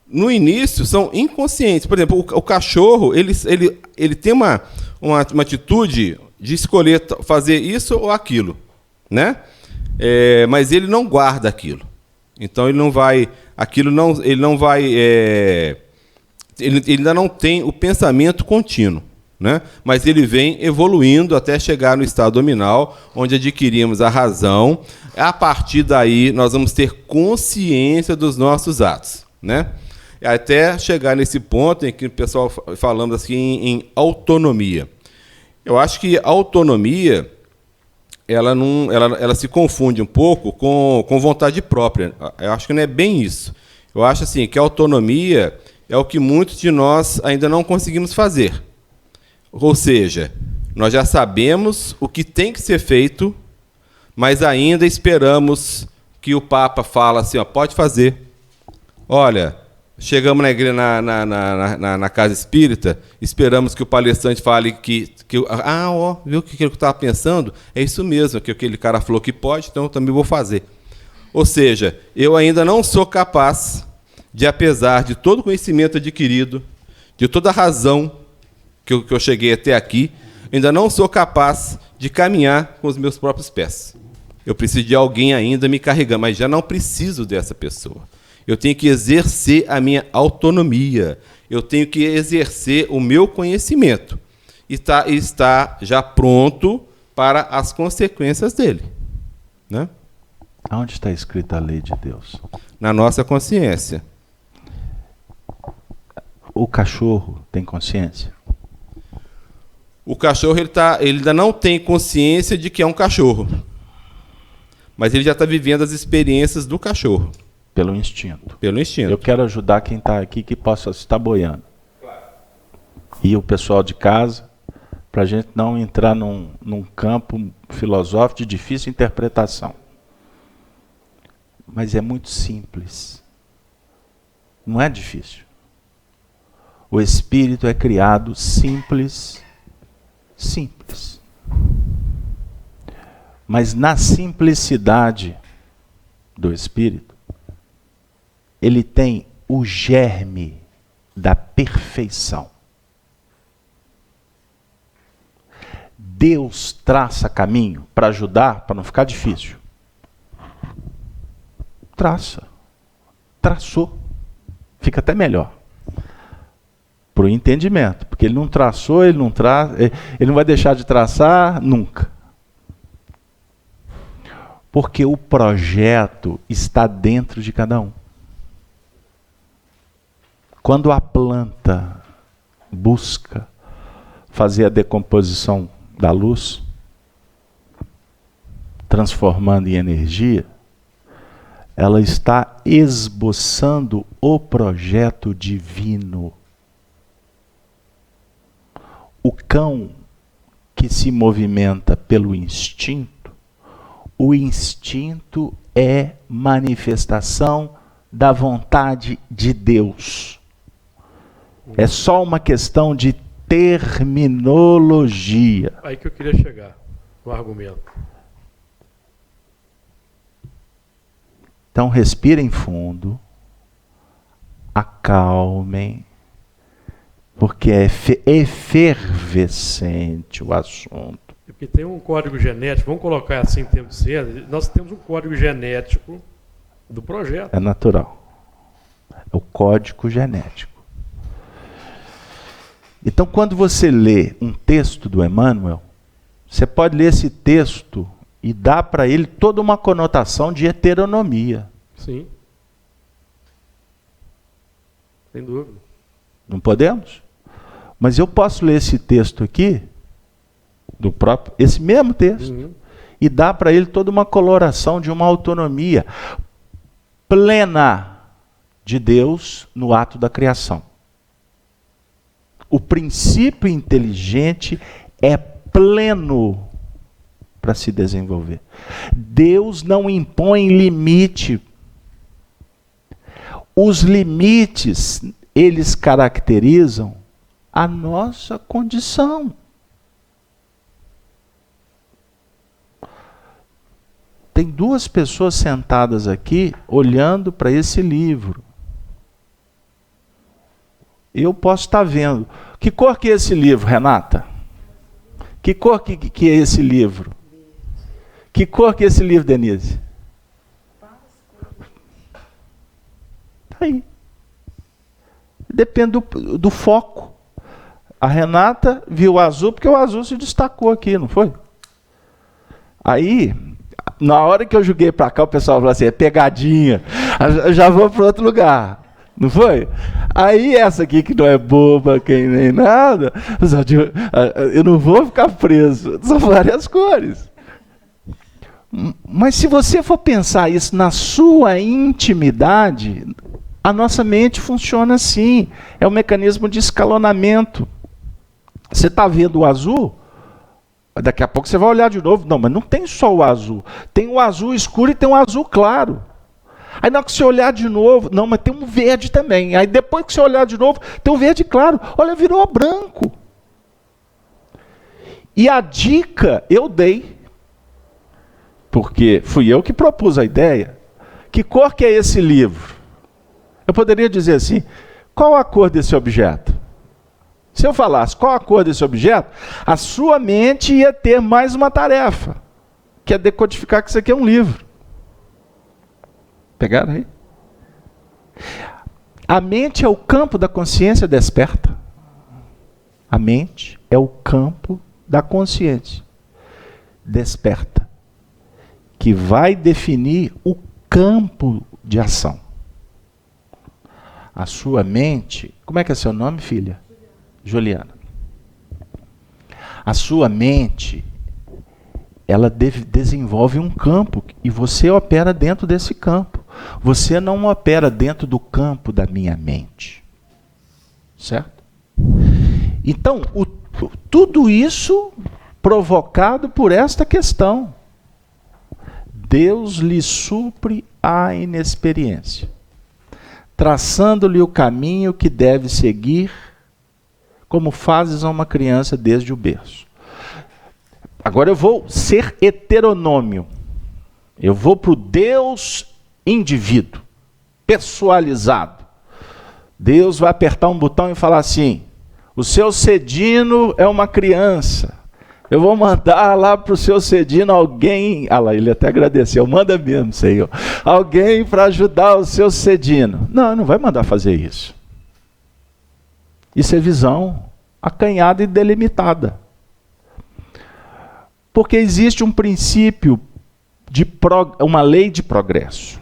No início são inconscientes. Por exemplo, o cachorro ele tem uma atitude de escolher fazer isso ou aquilo, né? Mas ele não guarda aquilo. Então ele ainda não tem o pensamento contínuo, né? Mas ele vem evoluindo até chegar no estado dominal, onde adquirimos a razão. A partir daí nós vamos ter consciência dos nossos atos, né? Até chegar nesse ponto em que o pessoal falamos assim em autonomia. Eu acho que a autonomia ela se confunde um pouco com vontade própria. Eu acho que não é bem isso. Eu acho assim que a autonomia é o que muitos de nós ainda não conseguimos fazer. Ou seja, nós já sabemos o que tem que ser feito, mas ainda esperamos que o Papa fale assim, ó, pode fazer. Olha, chegamos na igreja, na casa espírita, esperamos que o palestrante fale viu o que eu estava pensando? É isso mesmo, que aquele cara falou que pode, então eu também vou fazer. Ou seja, eu ainda não sou capaz de, apesar de todo o conhecimento adquirido, de toda a razão que eu cheguei até aqui, ainda não sou capaz de caminhar com os meus próprios pés. Eu preciso de alguém ainda me carregando, mas já não preciso dessa pessoa. Eu tenho que exercer a minha autonomia. Eu tenho que exercer o meu conhecimento. E está já pronto para as consequências dele. Né? Onde está escrita a lei de Deus? Na nossa consciência. O cachorro tem consciência? O cachorro ele ainda não tem consciência de que é um cachorro. Mas ele já está vivendo as experiências do cachorro. Pelo instinto. Pelo instinto. Eu quero ajudar quem está aqui que possa estar boiando. Claro. E o pessoal de casa, para a gente não entrar num campo filosófico de difícil interpretação. Mas é muito simples. Não é difícil. O espírito é criado simples. Simples. Mas na simplicidade do espírito, ele tem o germe da perfeição. Deus traça caminho para ajudar, para não ficar difícil. Traçou. Fica até melhor. Para o entendimento. Porque ele não traçou, ele não vai deixar de traçar nunca. Porque o projeto está dentro de cada um. Quando a planta busca fazer a decomposição da luz, transformando em energia, ela está esboçando o projeto divino. O cão que se movimenta pelo instinto, o instinto é manifestação da vontade de Deus. É só uma questão de terminologia. Aí que eu queria chegar no argumento. Então respirem fundo, acalmem, porque é efervescente o assunto. Porque tem um código genético, vamos colocar assim em termos de ciência, nós temos um código genético do projeto. É natural. É o código genético. Então, quando você lê um texto do Emmanuel, você pode ler esse texto e dar para ele toda uma conotação de heteronomia. Sim. Sem dúvida. Não podemos? Mas eu posso ler esse texto aqui, esse mesmo texto, e dar para ele toda uma coloração de uma autonomia plena de Deus no ato da criação. O princípio inteligente é pleno para se desenvolver. Deus não impõe limite. Os limites, eles caracterizam a nossa condição. Tem duas pessoas sentadas aqui olhando para esse livro. Eu posso estar vendo. Que cor que é esse livro, Renata? Que cor que é esse livro? Que cor que é esse livro, Denise? Está aí. Depende do foco. A Renata viu o azul porque o azul se destacou aqui, não foi? Aí, na hora que eu joguei para cá, o pessoal falou assim, é pegadinha. Eu já vou para outro lugar. Não foi? Aí essa aqui que não é boba, quem nem nada, eu não vou ficar preso. São várias cores. Mas se você for pensar isso na sua intimidade, a nossa mente funciona assim. É um mecanismo de escalonamento. Você está vendo o azul, daqui a pouco você vai olhar de novo. Não, mas não tem só o azul. Tem o azul escuro e tem o azul claro. Aí na hora que você olhar de novo, não, mas tem um verde também. Aí depois que você olhar de novo, tem um verde claro. Olha, virou branco. E a dica eu dei, porque fui eu que propus a ideia. Que cor que é esse livro? Eu poderia dizer assim, qual a cor desse objeto? Se eu falasse qual a cor desse objeto, a sua mente ia ter mais uma tarefa, que é decodificar que isso aqui é um livro. Pegaram aí? A mente é o campo da consciência desperta. A mente é o campo da consciência desperta, que vai definir o campo de ação. A sua mente, como é que é seu nome, filha? Juliana. A sua mente, ela desenvolve um campo e você opera dentro desse campo. Você não opera dentro do campo da minha mente. Certo? Então, tudo isso provocado por esta questão. Deus lhe supre a inexperiência, traçando-lhe o caminho que deve seguir, como fazes a uma criança desde o berço. Agora eu vou ser heteronômio. Eu vou para o Deus indivíduo, pessoalizado. Deus vai apertar um botão e falar assim, o seu Cedino é uma criança. Eu vou mandar lá para o seu Cedino alguém... Ah lá, ele até agradeceu. Manda mesmo, Senhor. Alguém para ajudar o seu Cedino. Não, não vai mandar fazer isso. Isso é visão acanhada e delimitada. Porque existe um princípio, uma lei de progresso,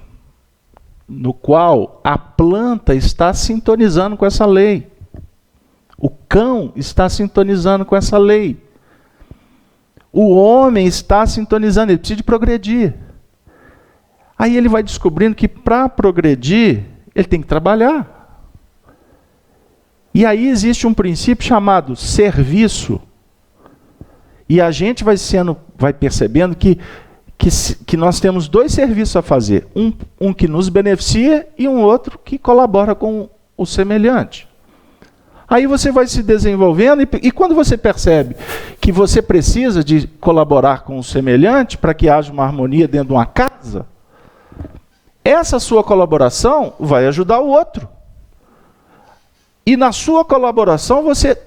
no qual a planta está sintonizando com essa lei. O cão está sintonizando com essa lei. O homem está sintonizando, ele precisa de progredir. Aí ele vai descobrindo que para progredir, ele tem que trabalhar. E aí existe um princípio chamado serviço. E a gente vai percebendo que nós temos dois serviços a fazer. Um que nos beneficia e um outro que colabora com o semelhante. Aí você vai se desenvolvendo e quando você percebe que você precisa de colaborar com o semelhante para que haja uma harmonia dentro de uma casa, essa sua colaboração vai ajudar o outro. E na sua colaboração você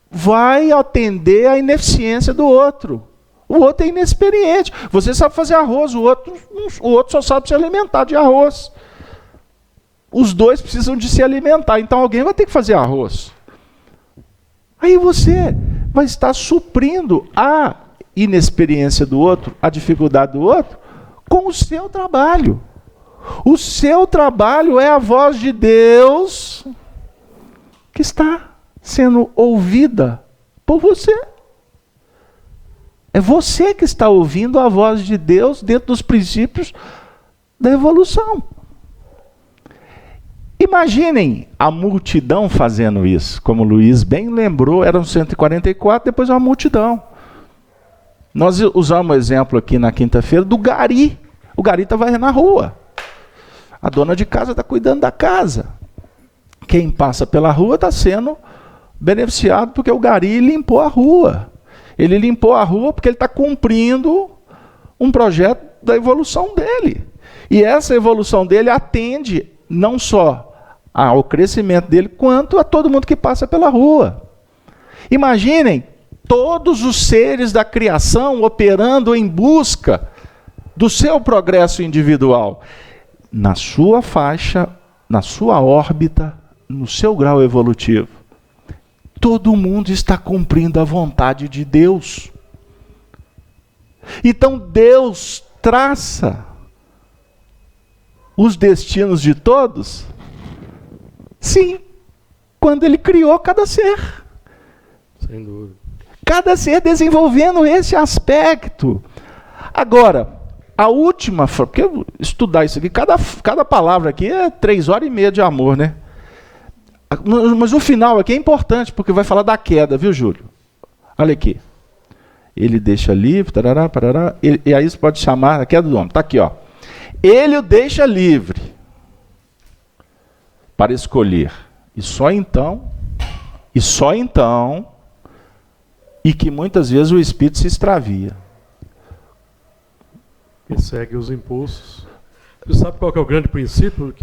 vai atender à ineficiência do outro. O outro é inexperiente. Você sabe fazer arroz, o outro só sabe se alimentar de arroz. Os dois precisam de se alimentar, então alguém vai ter que fazer arroz. Aí você vai estar suprindo a inexperiência do outro, a dificuldade do outro, com o seu trabalho. O seu trabalho é a voz de Deus que está sendo ouvida por você. É você que está ouvindo a voz de Deus dentro dos princípios da evolução. Imaginem a multidão fazendo isso. Como o Luiz bem lembrou, eram 144, depois uma multidão. Nós usamos o exemplo aqui na quinta-feira do gari. O gari está varrendo a rua. A dona de casa está cuidando da casa. Quem passa pela rua está sendo beneficiado porque o gari limpou a rua. Ele limpou a rua porque ele está cumprindo um projeto da evolução dele. E essa evolução dele atende não só ao crescimento dele, quanto a todo mundo que passa pela rua. Imaginem todos os seres da criação operando em busca do seu progresso individual. Na sua faixa, na sua órbita, no seu grau evolutivo. Todo mundo está cumprindo a vontade de Deus. Então Deus traça os destinos de todos? Sim, quando Ele criou cada ser. Sem dúvida. Cada ser desenvolvendo esse aspecto. Agora, a última, porque estudar isso aqui, cada palavra aqui é 3h30 de amor, né? Mas o final aqui é importante, porque vai falar da queda, viu, Júlio? Olha aqui. Ele deixa livre, tarará, parará, e aí você pode chamar a queda do homem. Está aqui, ó. Ele o deixa livre para escolher. E só então, e que muitas vezes o espírito se extravia. E segue os impulsos. Você sabe qual que é o grande princípio?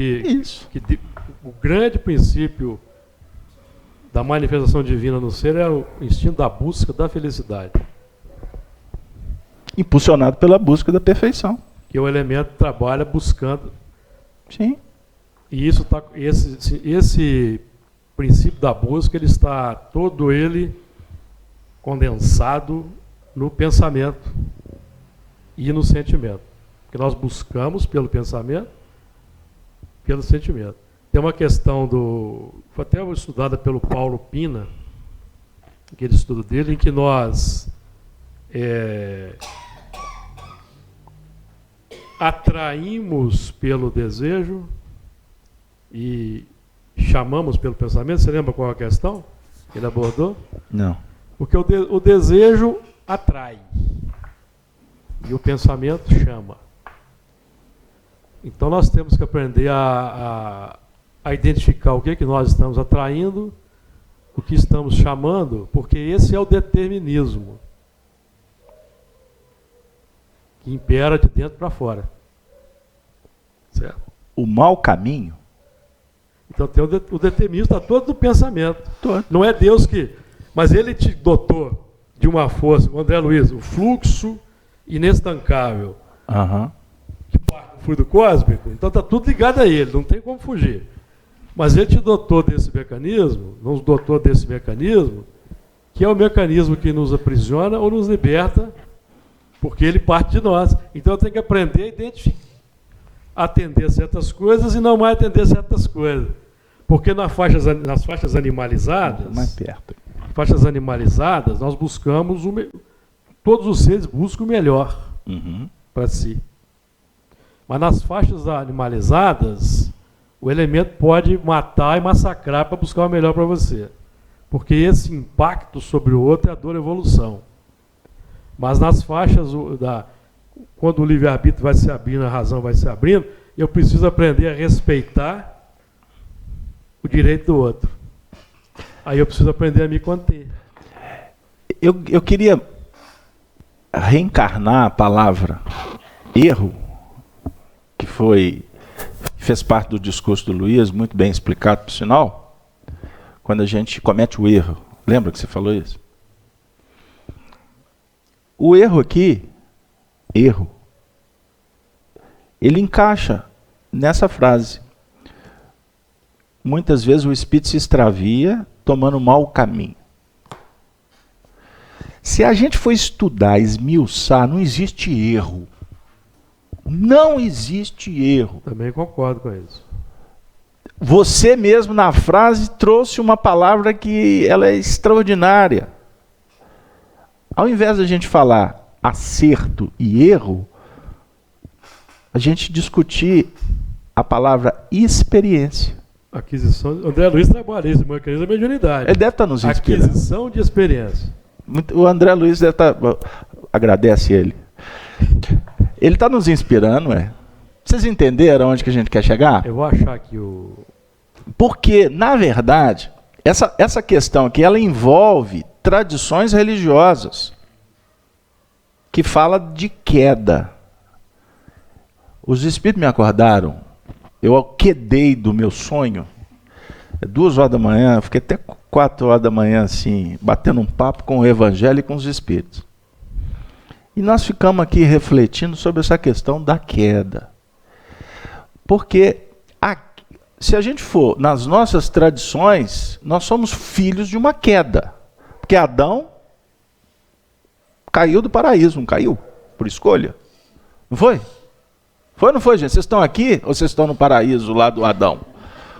O grande princípio da manifestação divina no ser é o instinto da busca da felicidade. Impulsionado pela busca da perfeição. Que o elemento trabalha buscando. Sim. E isso tá, esse princípio da busca, ele está todo ele condensado no pensamento e no sentimento. Porque nós buscamos pelo pensamento, pelo sentimento. Tem uma questão foi até estudada pelo Paulo Pina, aquele estudo dele, em que nós atraímos pelo desejo e chamamos pelo pensamento. Você lembra qual é a questão que ele abordou? Não. Porque o desejo atrai e o pensamento chama. Então nós temos que aprender a identificar o que é que nós estamos atraindo, o que estamos chamando, porque esse é o determinismo que impera de dentro para fora. Certo? O mau caminho. Então tem o determinismo, está todo no pensamento. Todo. Não é Deus que... Mas ele te dotou de uma força, o André Luiz, o fluxo inestancável, que parte do fluido cósmico. Então está tudo ligado a ele, não tem como fugir. Mas ele te dotou desse mecanismo, nos dotou desse mecanismo, que é o mecanismo que nos aprisiona ou nos liberta, porque ele parte de nós. Então eu tenho que aprender a identificar, atender certas coisas e não mais atender certas coisas. Porque nas faixas animalizadas, mais perto. Faixas animalizadas, nós buscamos todos os seres buscam o melhor para si. Mas nas faixas animalizadas, o elemento pode matar e massacrar para buscar o melhor para você. Porque esse impacto sobre o outro é a dor evolução. Mas nas faixas quando o livre-arbítrio vai se abrindo, a razão vai se abrindo, eu preciso aprender a respeitar o direito do outro. Aí eu preciso aprender a me conter. Eu queria reencarnar a palavra erro, que fez parte do discurso do Luiz, muito bem explicado, por sinal, quando a gente comete o erro. Lembra que você falou isso? O erro aqui, ele encaixa nessa frase. Muitas vezes o espírito se extravia tomando mau caminho. Se a gente for estudar, esmiuçar, não existe erro. Não existe erro. Também concordo com isso. Você mesmo na frase trouxe uma palavra que ela é extraordinária. Ao invés de a gente falar acerto e erro, a gente discutir a palavra experiência. Aquisição. André Luiz trabalha isso, mecanismo da mediunidade. Ele deve estar nos inspirando. Aquisição de experiência. O André Luiz deve estar. Agradece ele. Ele está nos inspirando, é? Vocês entenderam onde que a gente quer chegar? Eu vou achar aqui o... Porque, na verdade, essa questão aqui, ela envolve tradições religiosas que fala de queda. Os espíritos me acordaram, eu quedei do meu sonho, 2 horas da manhã, fiquei até 4 horas da manhã, assim, batendo um papo com o Evangelho e com os espíritos. E nós ficamos aqui refletindo sobre essa questão da queda. Porque, se a gente for nas nossas tradições, nós somos filhos de uma queda. Porque Adão caiu do paraíso, não caiu? Por escolha. Não foi? Foi ou não foi, gente? Vocês estão aqui ou vocês estão no paraíso lá do Adão?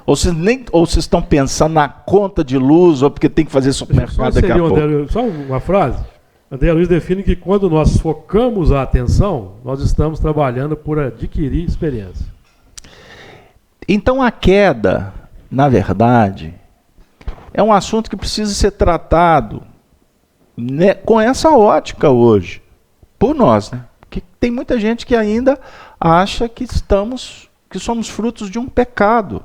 Ou vocês estão pensando na conta de luz ou porque tem que fazer supermercado daqui a pouco? Só uma frase. André Luiz define que quando nós focamos a atenção, nós estamos trabalhando por adquirir experiência. Então a queda, na verdade, é um assunto que precisa ser tratado né, com essa ótica hoje, por nós, né? Porque tem muita gente que ainda acha que somos frutos de um pecado.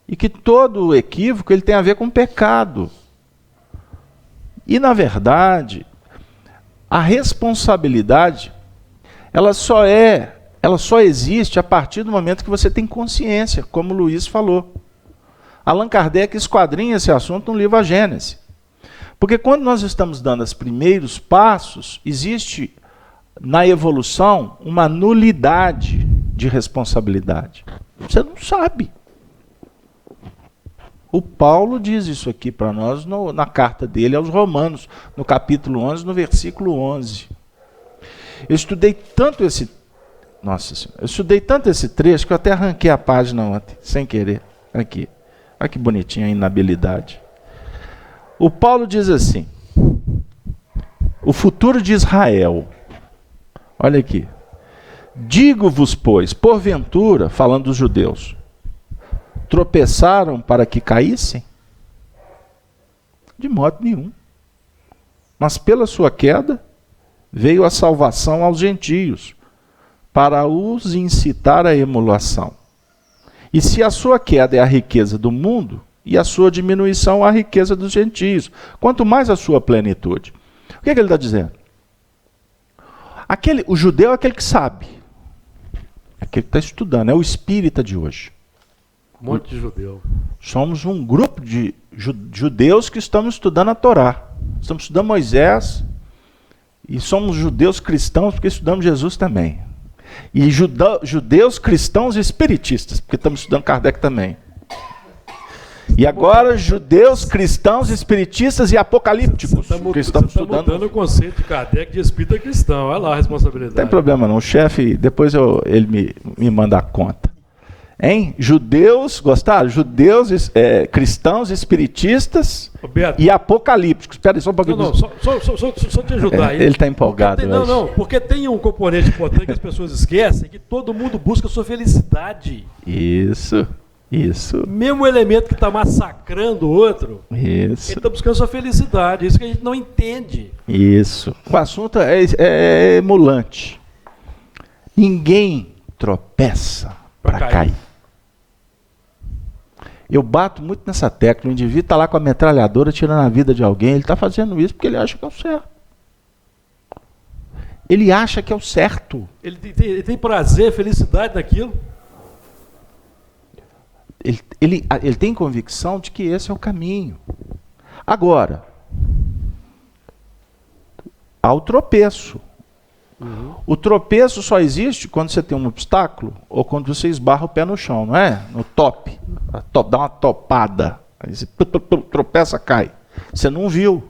E que todo equívoco ele tem a ver com pecado. E, na verdade, a responsabilidade, ela só existe a partir do momento que você tem consciência, como o Luiz falou. Allan Kardec esquadrinha esse assunto no livro A Gênese. Porque quando nós estamos dando os primeiros passos, existe na evolução uma nulidade de responsabilidade. Você não sabe. O Paulo diz isso aqui para nós na carta dele aos Romanos, no capítulo 11, no versículo 11. Eu estudei tanto esse trecho que eu até arranquei a página ontem, sem querer. Aqui. Olha que bonitinha a inabilidade. O Paulo diz assim: o futuro de Israel. Olha aqui. Digo-vos, pois, porventura, falando dos judeus, tropeçaram para que caíssem? De modo nenhum. Mas pela sua queda veio a salvação aos gentios, para os incitar à emulação. E se a sua queda é a riqueza do mundo, e a sua diminuição a riqueza dos gentios, quanto mais a sua plenitude. O que é que ele está dizendo? O judeu é aquele que sabe, é aquele que está estudando, é o espírita de hoje. Um monte de judeu. Somos um grupo de judeus que estamos estudando a Torá. Estamos estudando Moisés, e somos judeus cristãos porque estudamos Jesus também. E judeus cristãos espiritistas, porque estamos estudando Kardec também. E agora, judeus, cristãos, espiritistas e apocalípticos. Você está mudando o conceito de Kardec de espírita cristão. Olha lá a responsabilidade. Não tem problema não. O chefe, depois ele me manda a conta. Hein? Judeus, gostaram? Judeus, cristãos, espiritistas e apocalípticos. Espera aí, só um pouquinho. Não, só te ajudar aí. Ele está empolgado. Porque tem um componente importante que as pessoas esquecem, que todo mundo busca a sua felicidade. Isso. Mesmo o elemento que está massacrando o outro, isso. Ele está buscando a sua felicidade. Isso que a gente não entende. Isso. O assunto é emulante. Ninguém tropeça para cair. Eu bato muito nessa tecla. O indivíduo está lá com a metralhadora tirando a vida de alguém. Ele está fazendo isso porque ele acha que é o certo. Ele acha que é o certo. Ele tem prazer, felicidade naquilo. Ele tem convicção de que esse é o caminho. Agora, há o tropeço. Uhum. O tropeço só existe quando você tem um obstáculo ou quando você esbarra o pé no chão, não é? No top. Dá uma topada. Aí você tropeça, cai. Você não viu.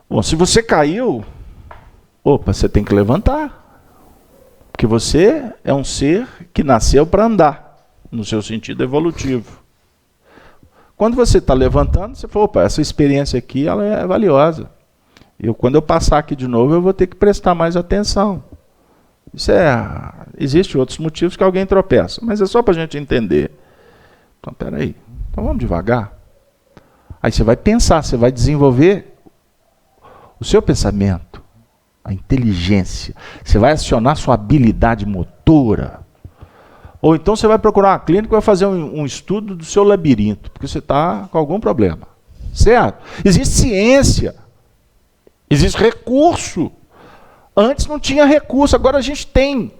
Bom, se você caiu, você tem que levantar. Porque você é um ser que nasceu para andar. No seu sentido evolutivo. Quando você está levantando, você fala, essa experiência aqui ela é valiosa. Quando eu passar aqui de novo, eu vou ter que prestar mais atenção. Existem outros motivos que alguém tropeça, mas é só para a gente entender. Então, peraí. Então vamos devagar. Aí você vai pensar, você vai desenvolver o seu pensamento, a inteligência. Você vai acionar sua habilidade motora. Ou então você vai procurar uma clínica e vai fazer um estudo do seu labirinto, porque você está com algum problema. Certo? Existe ciência. Existe recurso. Antes não tinha recurso, agora a gente tem.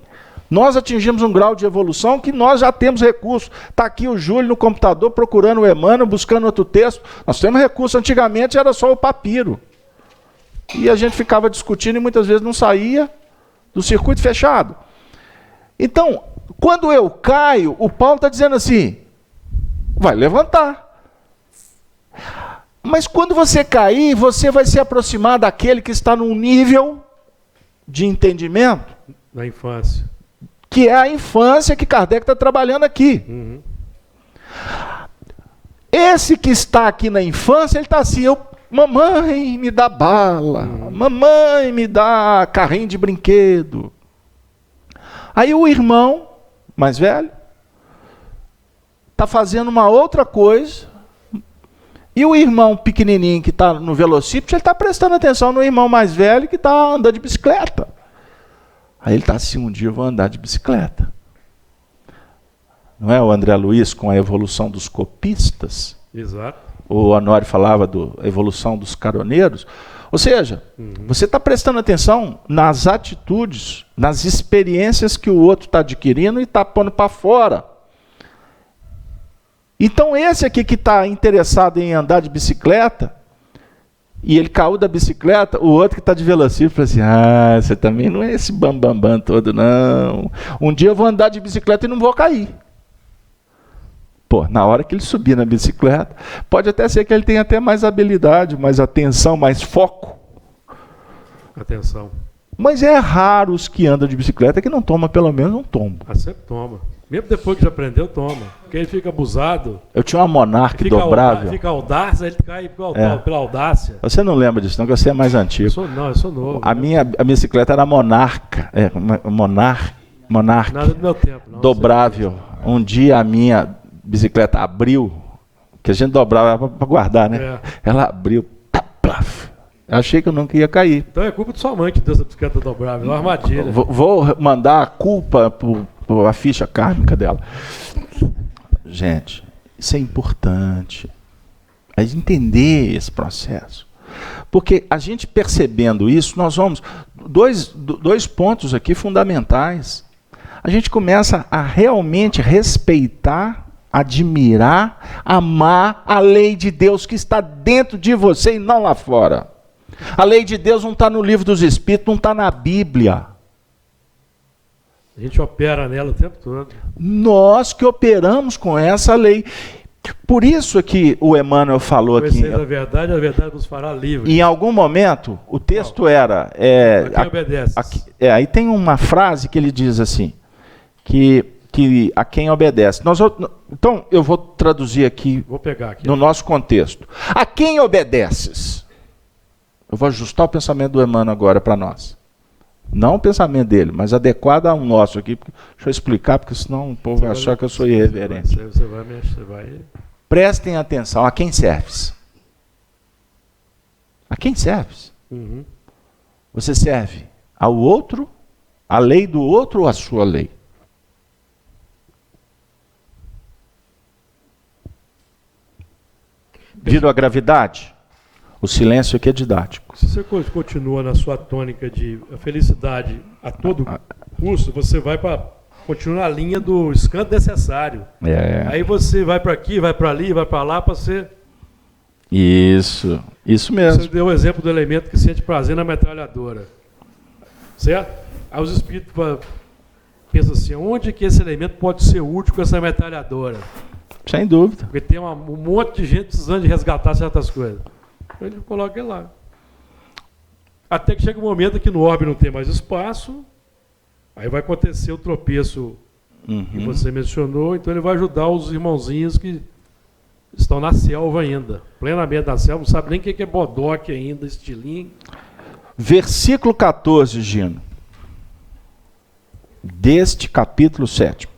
Nós atingimos um grau de evolução que nós já temos recurso. Está aqui o Júlio no computador procurando o Emmanuel, buscando outro texto. Nós temos recurso. Antigamente era só o papiro. E a gente ficava discutindo e muitas vezes não saía do circuito fechado. Então, quando eu caio, o Paulo está dizendo assim, vai levantar. Mas quando você cair, você vai se aproximar daquele que está num nível de entendimento. Da infância. Que é a infância que Kardec está trabalhando aqui. Uhum. Esse que está aqui na infância, ele está assim, mamãe me dá bala, mamãe me dá carrinho de brinquedo. Aí o irmão mais velho está fazendo uma outra coisa E o irmão pequenininho que está no velocípede, ele está prestando atenção no irmão mais velho que está andando de bicicleta. Aí ele está assim, um dia eu vou andar de bicicleta. Não é o André Luiz com a evolução dos copistas? Exato. O Honório falava da evolução dos caroneiros. Ou seja, você está prestando atenção nas atitudes, nas experiências que o outro está adquirindo e está pondo para fora. Então esse aqui que está interessado em andar de bicicleta, e ele caiu da bicicleta, o outro que está de velocípede fala assim, você também não é esse bambambam todo, não. Um dia eu vou andar de bicicleta e não vou cair. Pô, na hora que ele subir na bicicleta, pode até ser que ele tenha até mais habilidade, mais atenção, mais foco. Atenção. Mas é raro os que andam de bicicleta que não toma pelo menos um tombo. Sempre toma. Mesmo depois que já aprendeu, toma. Porque ele fica abusado. Eu tinha uma Monarch dobrável. Fica audaz, aí ele cai pela audácia. Você não lembra disso, não, que você é mais antigo. Eu sou novo. A minha bicicleta era Monarca. Monarch. Nada do meu tempo, não. Dobrável. Um dia a minha bicicleta abriu, que a gente dobrava para guardar, né? É. Ela abriu. Plaf. Achei que eu nunca ia cair. Então é culpa de sua mãe que deu essa bicicleta dobrável. É uma armadilha. Vou mandar a culpa por a ficha kármica dela. Gente, isso é importante. É entender esse processo. Porque a gente percebendo isso, nós vamos... Dois pontos aqui fundamentais. A gente começa a realmente respeitar, admirar, amar a lei de Deus que está dentro de você e não lá fora. A lei de Deus não está no livro dos Espíritos, não está na Bíblia. A gente opera nela o tempo todo. Nós que operamos com essa lei. Por isso que o Emmanuel falou aqui. A verdade nos fará livres. Em algum momento, o texto era... a quem obedece. Aí tem uma frase que ele diz assim, que a quem obedece. Então, eu vou traduzir aqui, no nosso contexto. A quem obedeces? Eu vou ajustar o pensamento do Emmanuel agora para nós. Não o pensamento dele, mas adequado ao nosso aqui. Deixa eu explicar, porque senão o povo vai achar que eu sou irreverente. Você vai... Prestem atenção, a quem serves? A quem serves? Você serve ao outro, a lei do outro ou a sua lei? Viram a gravidade? O silêncio aqui é didático. Se você continua na sua tônica de felicidade a todo custo, você vai continua na linha do escândalo necessário. Aí você vai para aqui, vai para ali, vai para lá para ser... Isso mesmo. Você deu o exemplo do elemento que sente prazer na metralhadora. Certo? Aí os espíritos pensam assim, onde que esse elemento pode ser útil com essa metralhadora? Sem dúvida. Porque tem um monte de gente precisando de resgatar certas coisas. Ele coloca ele lá. Até que chega um momento que no orbe não tem mais espaço, aí vai acontecer o tropeço que você mencionou, então ele vai ajudar os irmãozinhos que estão na selva ainda, plenamente na selva, não sabe nem o que é bodoque ainda, estilinho. Versículo 14, Gino, deste capítulo 7.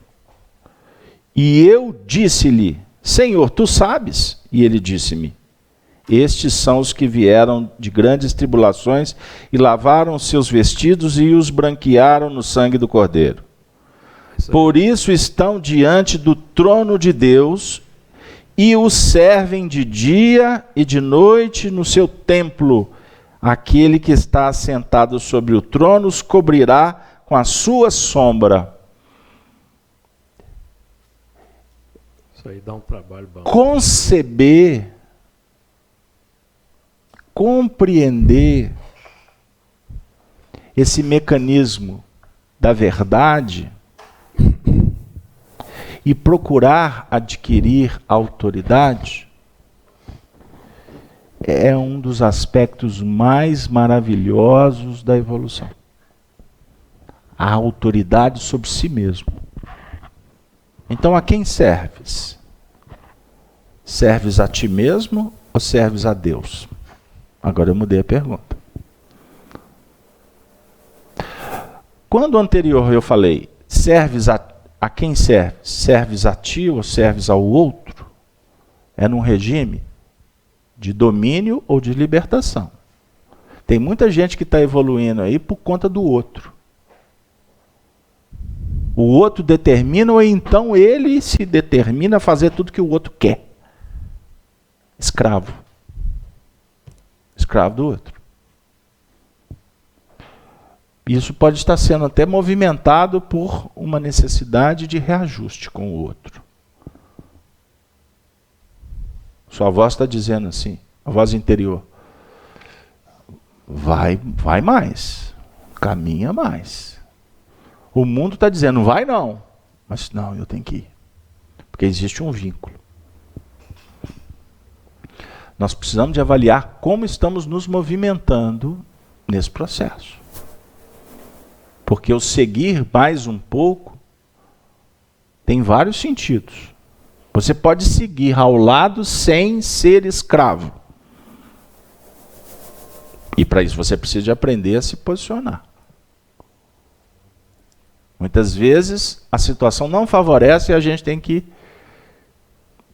E eu disse-lhe, Senhor, tu sabes? E ele disse-me, estes são os que vieram de grandes tribulações e lavaram seus vestidos e os branquearam no sangue do Cordeiro. Por isso estão diante do trono de Deus e o servem de dia e de noite no seu templo. Aquele que está assentado sobre o trono os cobrirá com a sua sombra. Isso aí dá um trabalho bom. Conceber, compreender esse mecanismo da verdade e procurar adquirir autoridade é um dos aspectos mais maravilhosos da evolução. A autoridade sobre si mesmo. Então, a quem serves? Serves a ti mesmo ou serves a Deus? Agora eu mudei a pergunta. Quando anterior eu falei, serves a quem serves? Serves a ti ou serves ao outro? É num regime de domínio ou de libertação. Tem muita gente que está evoluindo aí por conta do outro. O outro determina, ou então ele se determina a fazer tudo que o outro quer. Escravo. Escravo do outro. Isso pode estar sendo até movimentado por uma necessidade de reajuste com o outro. Sua voz está dizendo assim, a voz interior. Vai mais. Caminha mais. O mundo está dizendo, não vai não. Mas não, eu tenho que ir. Porque existe um vínculo. Nós precisamos de avaliar como estamos nos movimentando nesse processo. Porque o seguir mais um pouco tem vários sentidos. Você pode seguir ao lado sem ser escravo. E para isso você precisa de aprender a se posicionar. Muitas vezes a situação não favorece e a gente tem que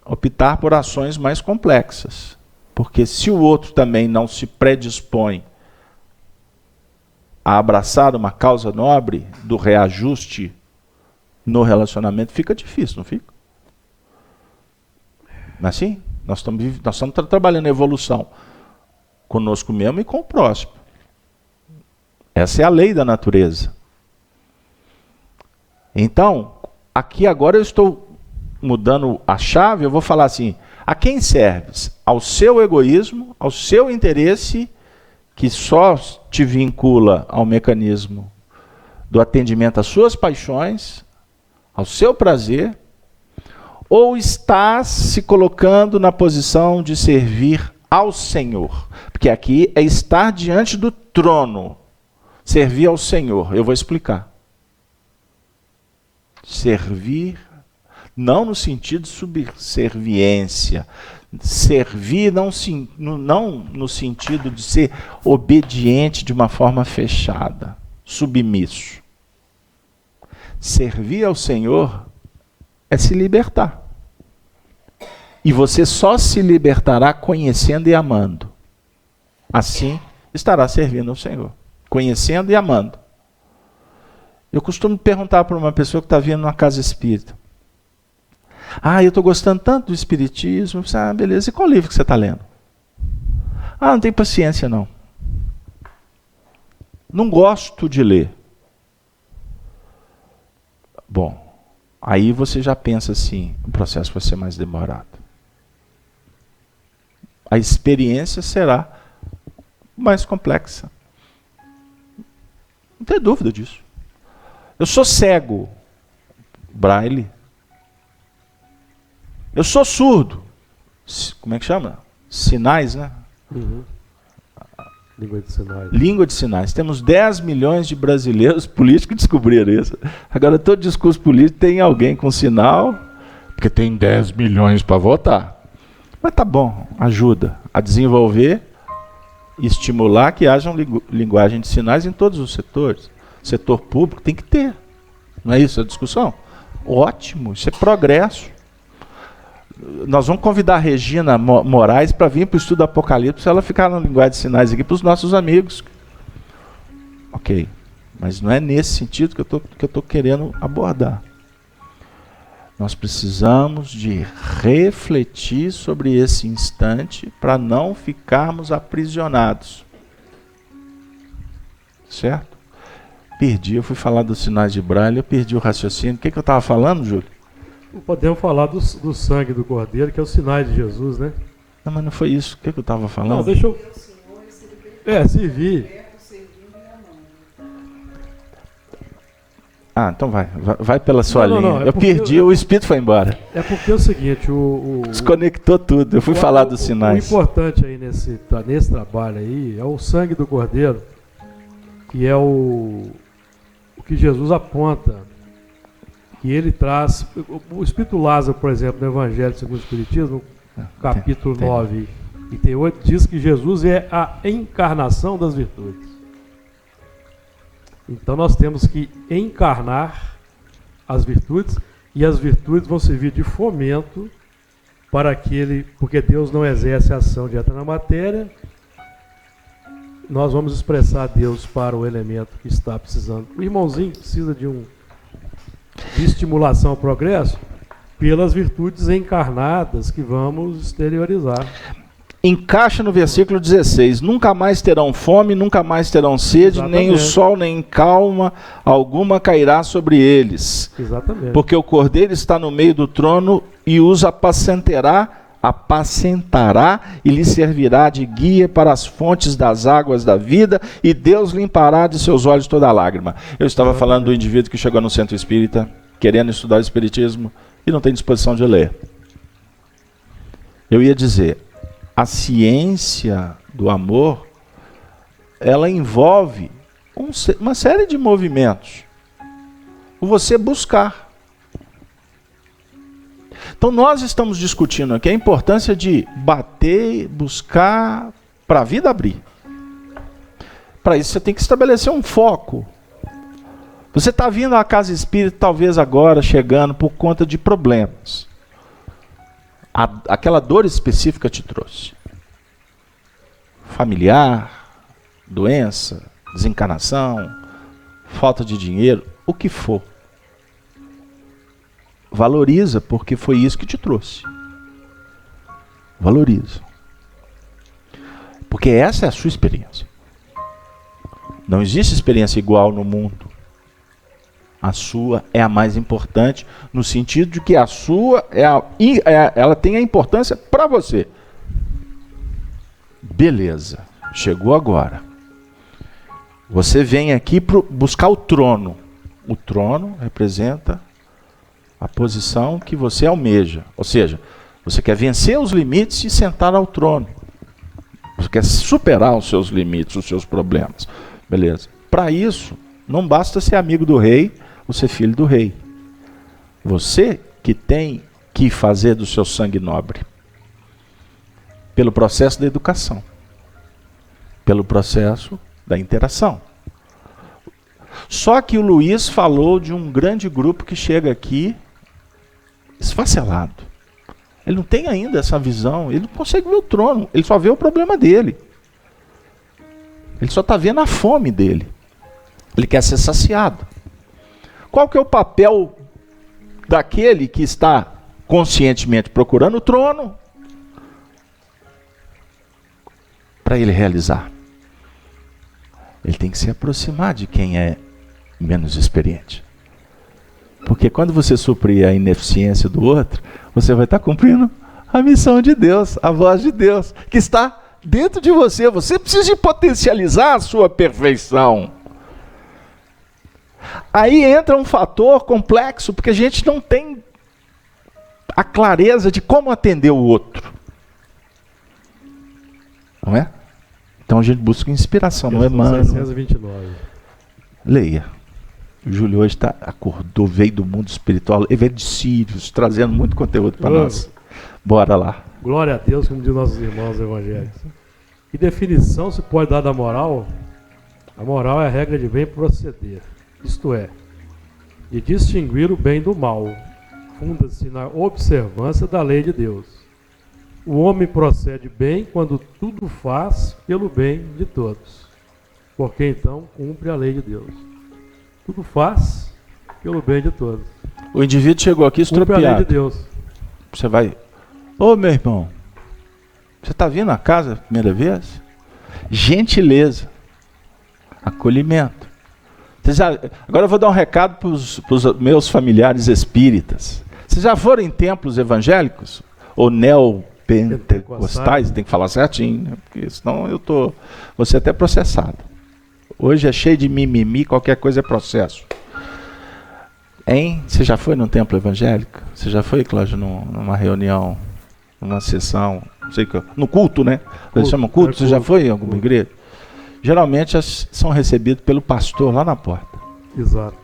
optar por ações mais complexas. Porque se o outro também não se predispõe a abraçar uma causa nobre do reajuste no relacionamento, fica difícil, não fica? Não é assim? Nós estamos trabalhando a evolução conosco mesmo e com o próximo. Essa é a lei da natureza. Então, aqui agora eu estou mudando a chave, eu vou falar assim, a quem serves? Ao seu egoísmo, ao seu interesse, que só te vincula ao mecanismo do atendimento às suas paixões, ao seu prazer, ou estás se colocando na posição de servir ao Senhor? Porque aqui é estar diante do trono, servir ao Senhor. Eu vou explicar. Servir, não no sentido de subserviência, servir não no sentido de ser obediente de uma forma fechada, submisso. Servir ao Senhor é se libertar. E você só se libertará conhecendo e amando. Assim estará servindo ao Senhor, conhecendo e amando. Eu costumo perguntar para uma pessoa que está vindo numa casa espírita. Eu estou gostando tanto do espiritismo. Beleza, e qual livro que você está lendo? Não tenho paciência não. Não gosto de ler. Bom, aí você já pensa assim, o processo vai ser mais demorado. A experiência será mais complexa. Não tem dúvida disso. Eu sou cego, Braille. Eu sou surdo. Como é que chama? Sinais, né? Uhum. Língua de sinais. Língua de sinais. Temos 10 milhões de brasileiros políticos que descobriram isso. Agora, todo discurso político tem alguém com sinal, porque tem 10 milhões para votar. Mas tá bom, ajuda a desenvolver e estimular que haja linguagem de sinais em todos os setores. O setor público tem que ter. Não é isso a discussão? Ótimo, isso é progresso. Nós vamos convidar a Regina Moraes para vir para o estudo do Apocalipse, ela ficar na linguagem de sinais aqui para os nossos amigos. Ok, mas não é nesse sentido que eu estou querendo abordar. Nós precisamos de refletir sobre esse instante para não ficarmos aprisionados. Certo? Eu fui falar dos sinais de Braille, eu perdi o raciocínio. O que eu estava falando, Júlio? Podemos falar do sangue do Cordeiro, que é os sinais de Jesus, né? Não, mas não foi isso. O que eu estava falando? Não, deixa eu... servir. Então vai pela sua linha. Não, eu perdi, o espírito foi embora. É porque é o seguinte, desconectou tudo. Eu fui falar dos sinais. O importante aí nesse trabalho aí é o sangue do Cordeiro, que é o que Jesus aponta, que ele traz. O Espírito Lázaro, por exemplo, no Evangelho segundo o Espiritismo, capítulo 9 e tem 8, diz que Jesus é a encarnação das virtudes. Então nós temos que encarnar as virtudes, e as virtudes vão servir de fomento porque Deus não exerce ação direta na matéria, nós vamos expressar Deus para o elemento que está precisando. O irmãozinho precisa de estimulação ao progresso pelas virtudes encarnadas que vamos exteriorizar. Encaixa no versículo 16, nunca mais terão fome, nunca mais terão sede, exatamente, nem o sol nem calma alguma cairá sobre eles. Exatamente. Porque o Cordeiro está no meio do trono e os apacentará e lhe servirá de guia para as fontes das águas da vida, e Deus limpará de seus olhos toda lágrima. Eu estava falando do indivíduo que chegou no centro espírita, querendo estudar o espiritismo, e não tem disposição de ler. Eu ia dizer, a ciência do amor, ela envolve uma série de movimentos. Você buscar. Então nós estamos discutindo aqui a importância de bater, buscar, para a vida abrir. Para isso você tem que estabelecer um foco. Você está vindo à casa espírita talvez agora, chegando por conta de problemas. Aquela dor específica te trouxe. Familiar, doença, desencarnação, falta de dinheiro, o que for. Valoriza, porque foi isso que te trouxe. Valoriza. Porque essa é a sua experiência. Não existe experiência igual no mundo. A sua é a mais importante, no sentido de que a sua ela tem a importância para você. Beleza, chegou agora. Você vem aqui buscar o trono. O trono representa a posição que você almeja. Ou seja, você quer vencer os limites e sentar ao trono. Você quer superar os seus limites, os seus problemas. Beleza. Para isso, não basta ser amigo do rei ou ser filho do rei. Você que tem que fazer do seu sangue nobre. Pelo processo da educação. Pelo processo da interação. Só que o Luiz falou de um grande grupo que chega aqui esfacelado. Ele não tem ainda essa visão, ele não consegue ver o trono, ele só vê o problema dele. Ele só está vendo a fome dele. Ele quer ser saciado. Qual que é o papel daquele que está conscientemente procurando o trono para ele realizar? Ele tem que se aproximar de quem é menos experiente. Porque quando você suprir a ineficiência do outro, você vai estar cumprindo a missão de Deus, a voz de Deus, que está dentro de você. Você precisa potencializar a sua perfeição. Aí entra um fator complexo, porque a gente não tem a clareza de como atender o outro. Não é? Então a gente busca inspiração, não é, mano? 629. Leia. O Júlio hoje acordou, veio do mundo espiritual, ele veio de Sírios, trazendo muito conteúdo para nós. Bora lá. Glória a Deus, como diz nossos irmãos evangélicos. Que definição se pode dar da moral? A moral é a regra de bem proceder, isto é, de distinguir o bem do mal. Funda-se na observância da lei de Deus. O homem procede bem quando tudo faz pelo bem de todos, porque então cumpre a lei de Deus. Tudo faz pelo bem de todos. O indivíduo chegou aqui estropiado. Cumpre a lei de Deus. Você vai... Ô, meu irmão, você está vindo à casa a primeira vez? Gentileza. Acolhimento. Agora eu vou dar um recado para os meus familiares espíritas. Vocês já foram em templos evangélicos? Ou neopentecostais? Tem que falar certinho, né? Porque senão vou ser até processado. Hoje é cheio de mimimi, qualquer coisa é processo. Hein? Você já foi num templo evangélico? Você já foi, Cláudio, numa reunião, numa sessão, não sei que, no culto, né? Eles chamam culto. Você já foi em alguma igreja? Geralmente são recebidos pelo pastor lá na porta. Exato.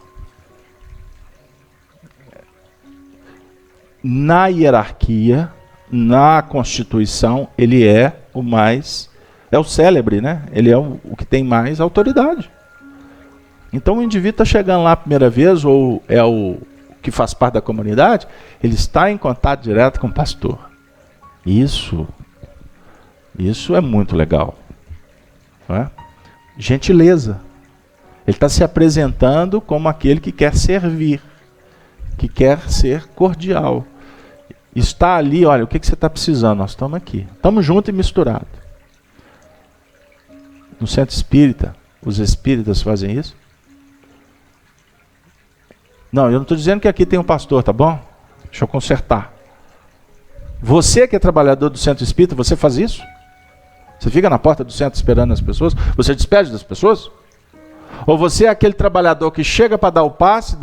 Na hierarquia, na Constituição, ele é o mais... É o célebre, né? Ele é o que tem mais autoridade. Então o indivíduo está chegando lá a primeira vez, ou é o que faz parte da comunidade, ele está em contato direto com o pastor. Isso é muito legal. Não é? Gentileza. Ele está se apresentando como aquele que quer servir, que quer ser cordial. Está ali, olha, o que você está precisando? Nós estamos aqui. Estamos juntos e misturados. No centro espírita, os espíritas fazem isso? Não, eu não estou dizendo que aqui tem um pastor, tá bom? Deixa eu consertar. Você que é trabalhador do centro espírita, você faz isso? Você fica na porta do centro esperando as pessoas? Você despede das pessoas? Ou você é aquele trabalhador que chega para dar o passe,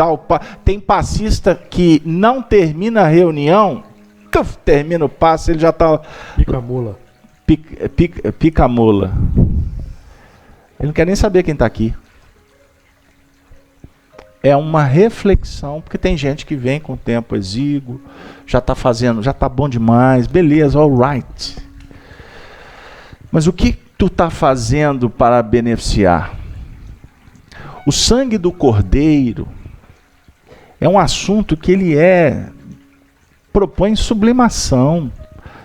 tem passista que não termina a reunião, termina o passe, ele já está... Pica a mula. Pica a mula. Ele não quer nem saber quem está aqui. É uma reflexão, porque tem gente que vem com tempo exíguo, já está fazendo, já está bom demais, beleza, all right. Mas o que tu está fazendo para beneficiar? O sangue do Cordeiro é um assunto que ele propõe sublimação.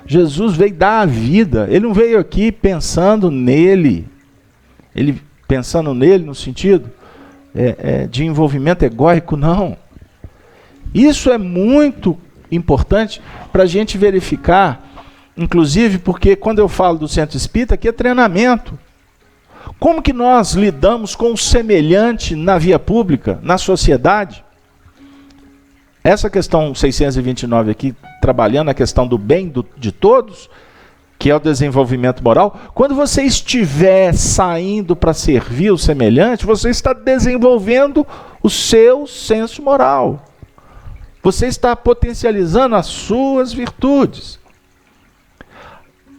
Jesus veio dar a vida, ele não veio aqui pensando nele, no sentido de envolvimento egóico, não. Isso é muito importante para a gente verificar, inclusive porque quando eu falo do centro espírita, aqui é treinamento. Como que nós lidamos com o semelhante na via pública, na sociedade? Essa questão 629 aqui, trabalhando a questão do bem de todos, que é o desenvolvimento moral, quando você estiver saindo para servir o semelhante, você está desenvolvendo o seu senso moral. Você está potencializando as suas virtudes.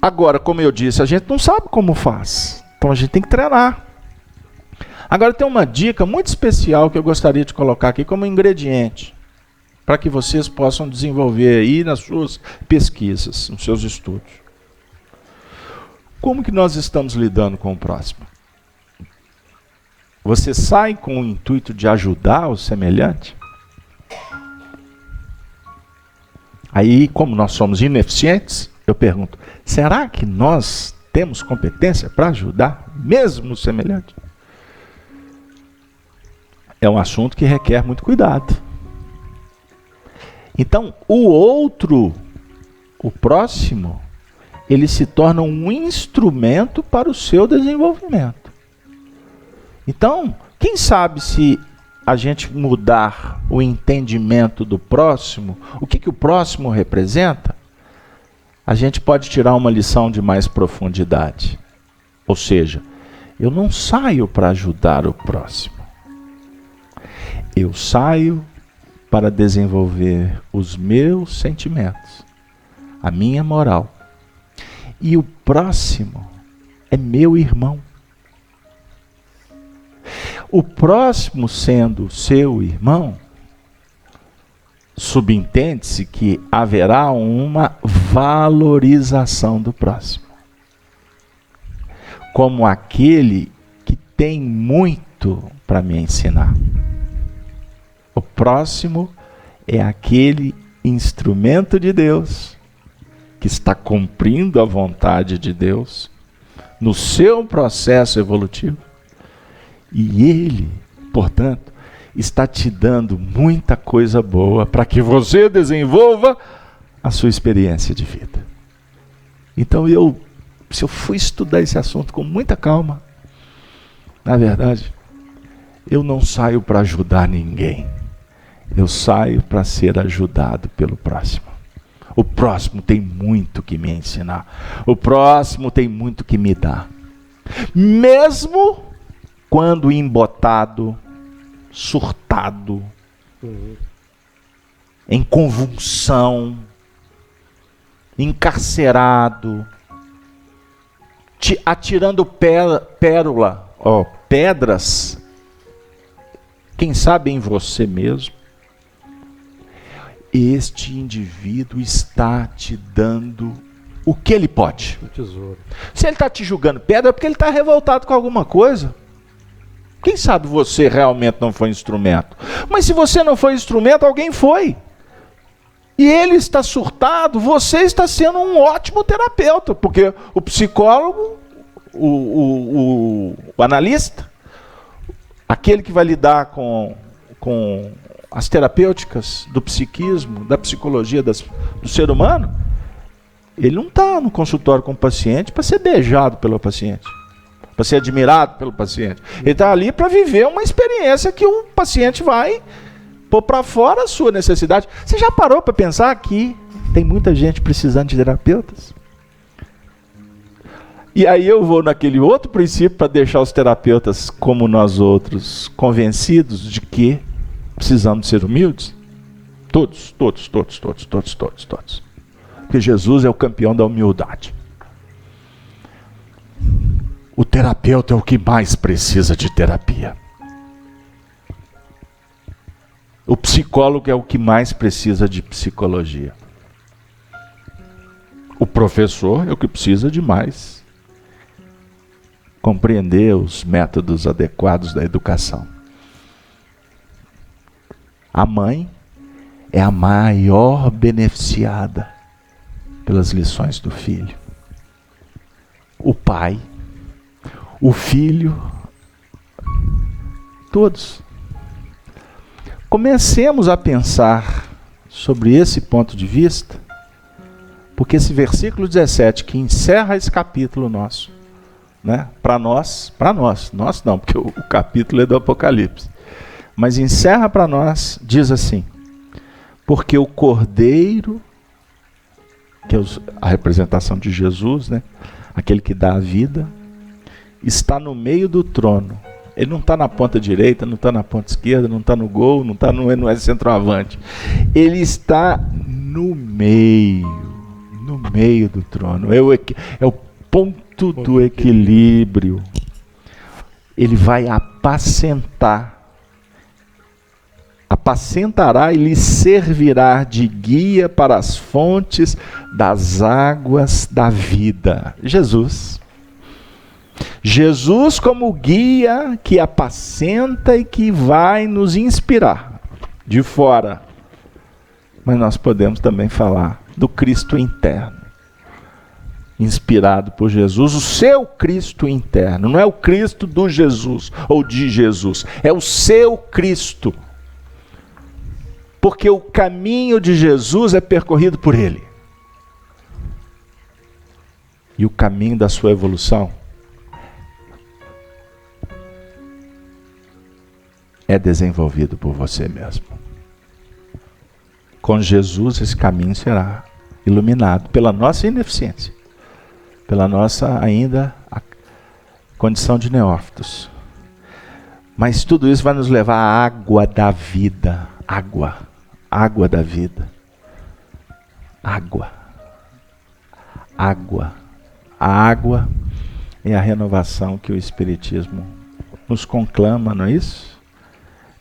Agora, como eu disse, a gente não sabe como faz. Então a gente tem que treinar. Agora tem uma dica muito especial que eu gostaria de colocar aqui como ingrediente, para que vocês possam desenvolver aí nas suas pesquisas, nos seus estudos. Como que nós estamos lidando com o próximo? Você sai com o intuito de ajudar o semelhante? Aí, como nós somos ineficientes, eu pergunto, será que nós temos competência para ajudar mesmo o semelhante? É um assunto que requer muito cuidado. Então, o outro, o próximo, ele se torna um instrumento para o seu desenvolvimento. Então, quem sabe se a gente mudar o entendimento do próximo, o que o próximo representa, a gente pode tirar uma lição de mais profundidade. Ou seja, eu não saio para ajudar o próximo. Eu saio para desenvolver os meus sentimentos, a minha moral. E o próximo é meu irmão. O próximo sendo seu irmão, subentende-se que haverá uma valorização do próximo. Como aquele que tem muito para me ensinar. O próximo é aquele instrumento de Deus que está cumprindo a vontade de Deus no seu processo evolutivo. E ele, portanto, está te dando muita coisa boa para que você desenvolva a sua experiência de vida. Então se eu fui estudar esse assunto com muita calma, na verdade, eu não saio para ajudar ninguém. Eu saio para ser ajudado pelo próximo. O próximo tem muito que me ensinar. O próximo tem muito que me dar. Mesmo quando embotado, surtado, em convulsão, encarcerado, atirando pedras, quem sabe em você mesmo. Este indivíduo está te dando o que ele pode. O tesouro. Se ele está te julgando pedra, é porque ele está revoltado com alguma coisa. Quem sabe você realmente não foi instrumento? Mas se você não foi instrumento, alguém foi. e ele está surtado, você está sendo um ótimo terapeuta, porque o psicólogo, o analista, aquele que vai lidar com as terapêuticas do psiquismo, da psicologia do ser humano, ele não está no consultório com o paciente para ser beijado pelo paciente, para ser admirado pelo paciente. Ele está ali para viver uma experiência que o paciente vai pôr para fora a sua necessidade. Você já parou para pensar que tem muita gente precisando de terapeutas? E aí eu vou naquele outro princípio para deixar os terapeutas como nós outros, convencidos de que precisamos ser humildes. Todos. Porque Jesus é o campeão da humildade. O terapeuta é o que mais precisa de terapia. O psicólogo é o que mais precisa de psicologia. O professor é o que precisa de mais compreender os métodos adequados da educação. A mãe é a maior beneficiada pelas lições do filho. O pai, o filho, todos. Comecemos a pensar sobre esse ponto de vista, porque esse versículo 17, que encerra esse capítulo nosso, né? Para nós não, porque o capítulo é do Apocalipse, mas encerra para nós, diz assim: porque o Cordeiro, que é a representação de Jesus, né? Aquele que dá a vida, está no meio do trono. Ele não está na ponta direita, não está na ponta esquerda, não está no gol, não é centroavante. Ele está no meio do trono. É o ponto do equilíbrio. Ele vai apacentará e lhe servirá de guia para as fontes das águas da vida. Jesus como guia que apacenta e que vai nos inspirar de fora. Mas nós podemos também falar do Cristo interno, inspirado por Jesus, o seu Cristo interno. Não é o Cristo do Jesus ou de Jesus, é o seu Cristo. Porque o caminho de Jesus é percorrido por ele. E o caminho da sua evolução é desenvolvido por você mesmo. Com Jesus esse caminho será iluminado pela nossa ineficiência, pela nossa ainda condição de neófitos. Mas tudo isso vai nos levar à água da vida. Água da vida. Água. A água é a renovação que o Espiritismo nos conclama, não é isso?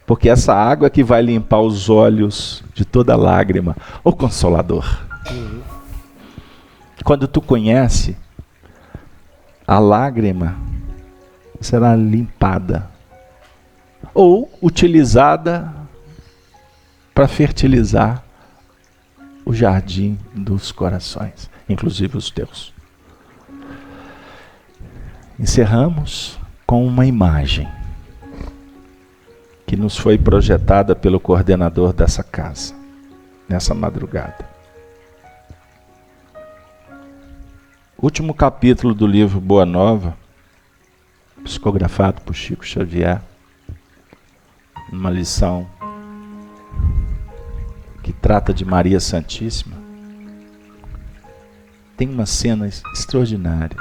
Porque essa água é que vai limpar os olhos de toda lágrima. O Consolador. Quando tu conhece, a lágrima será limpada ou utilizada para fertilizar o jardim dos corações, inclusive os teus. Encerramos com uma imagem que nos foi projetada pelo coordenador dessa casa, nessa madrugada. Último capítulo do livro Boa Nova, psicografado por Chico Xavier, uma lição que trata de Maria Santíssima, tem uma cena extraordinária.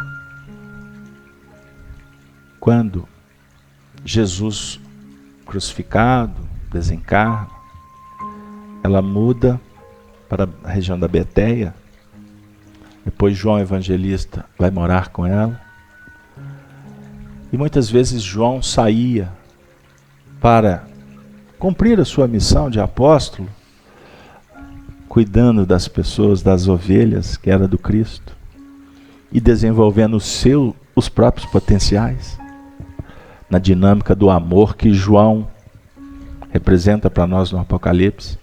Quando Jesus crucificado, desencarna, ela muda para a região da Beteia, depois João Evangelista vai morar com ela, e muitas vezes João saía para cumprir a sua missão de apóstolo, cuidando das pessoas, das ovelhas que era do Cristo, e desenvolvendo os próprios potenciais, na dinâmica do amor que João representa para nós no Apocalipse.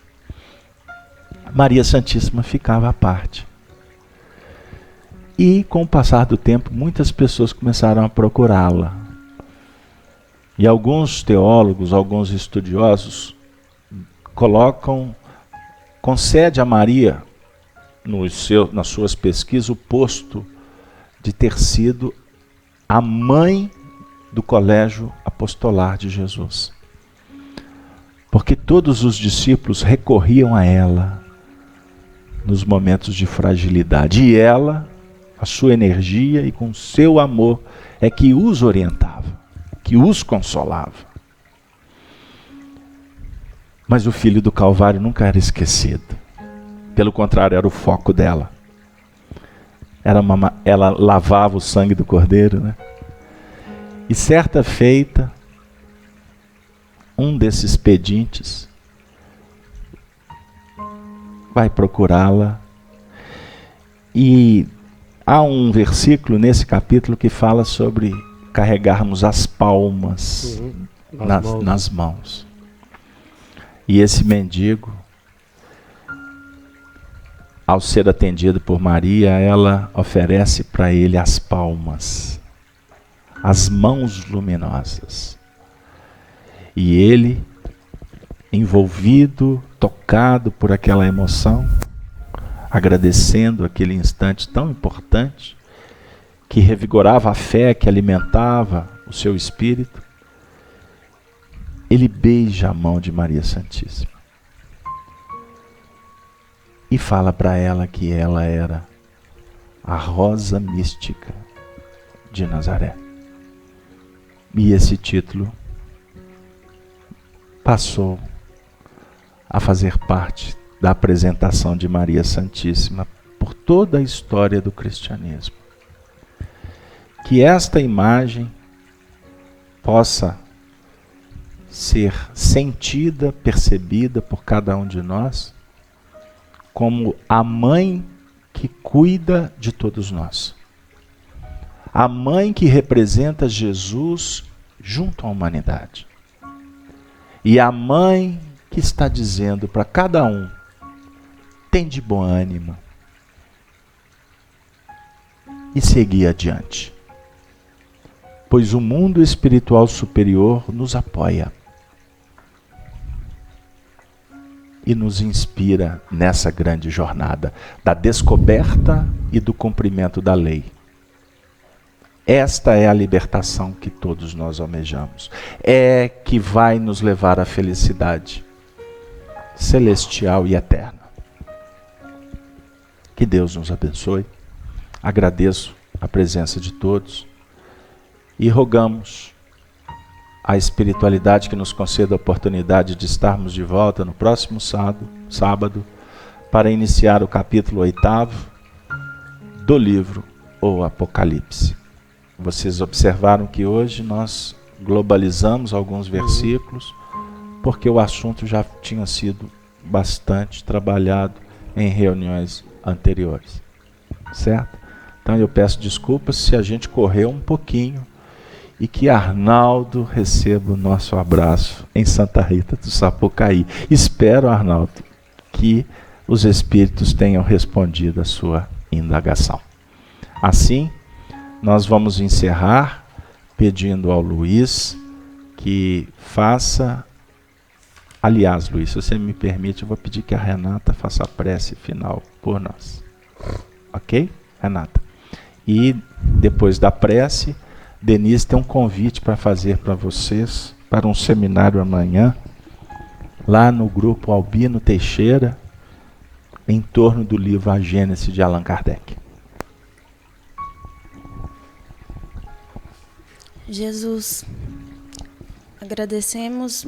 Maria Santíssima ficava à parte. E com o passar do tempo, muitas pessoas começaram a procurá-la. E alguns teólogos, alguns estudiosos concede a Maria, nas suas pesquisas, o posto de ter sido a mãe do colégio apostolar de Jesus. Porque todos os discípulos recorriam a ela nos momentos de fragilidade. E ela, a sua energia e com seu amor, é que os orientava, que os consolava. Mas o filho do Calvário nunca era esquecido. Pelo contrário, era o foco dela. Ela lavava o sangue do cordeiro, né? E certa feita, um desses pedintes vai procurá-la. E há um versículo nesse capítulo que fala sobre carregarmos as palmas nas mãos. E esse mendigo, ao ser atendido por Maria, ela oferece para ele as palmas, as mãos luminosas. E ele, envolvido, tocado por aquela emoção, agradecendo aquele instante tão importante, que revigorava a fé, que alimentava o seu espírito, ele beija a mão de Maria Santíssima e fala para ela que ela era a rosa mística de Nazaré. E esse título passou a fazer parte da apresentação de Maria Santíssima por toda a história do cristianismo. Que esta imagem possa ser sentida, percebida por cada um de nós como a mãe que cuida de todos nós. A mãe que representa Jesus junto à humanidade. E a mãe que está dizendo para cada um: tem de bom ânimo e seguir adiante. Pois o mundo espiritual superior nos apoia e nos inspira nessa grande jornada da descoberta e do cumprimento da lei. Esta é a libertação que todos nós almejamos. É que vai nos levar à felicidade celestial e eterna. Que Deus nos abençoe. Agradeço a presença de todos e rogamos a espiritualidade que nos conceda a oportunidade de estarmos de volta no próximo sábado para iniciar o capítulo 8º do livro O Apocalipse. Vocês observaram que hoje nós globalizamos alguns versículos porque o assunto já tinha sido bastante trabalhado em reuniões anteriores, certo? Então eu peço desculpas se a gente correu um pouquinho e que Arnaldo receba o nosso abraço em Santa Rita do Sapucaí. Espero, Arnaldo, que os Espíritos tenham respondido a sua indagação. Assim, nós vamos encerrar pedindo ao Luiz que faça... Aliás, Luiz, se você me permite, eu vou pedir que a Renata faça a prece final por nós. Ok, Renata? E depois da prece, Denise tem um convite para fazer para vocês, para um seminário amanhã, lá no grupo Albino Teixeira, em torno do livro A Gênese de Allan Kardec. Jesus, agradecemos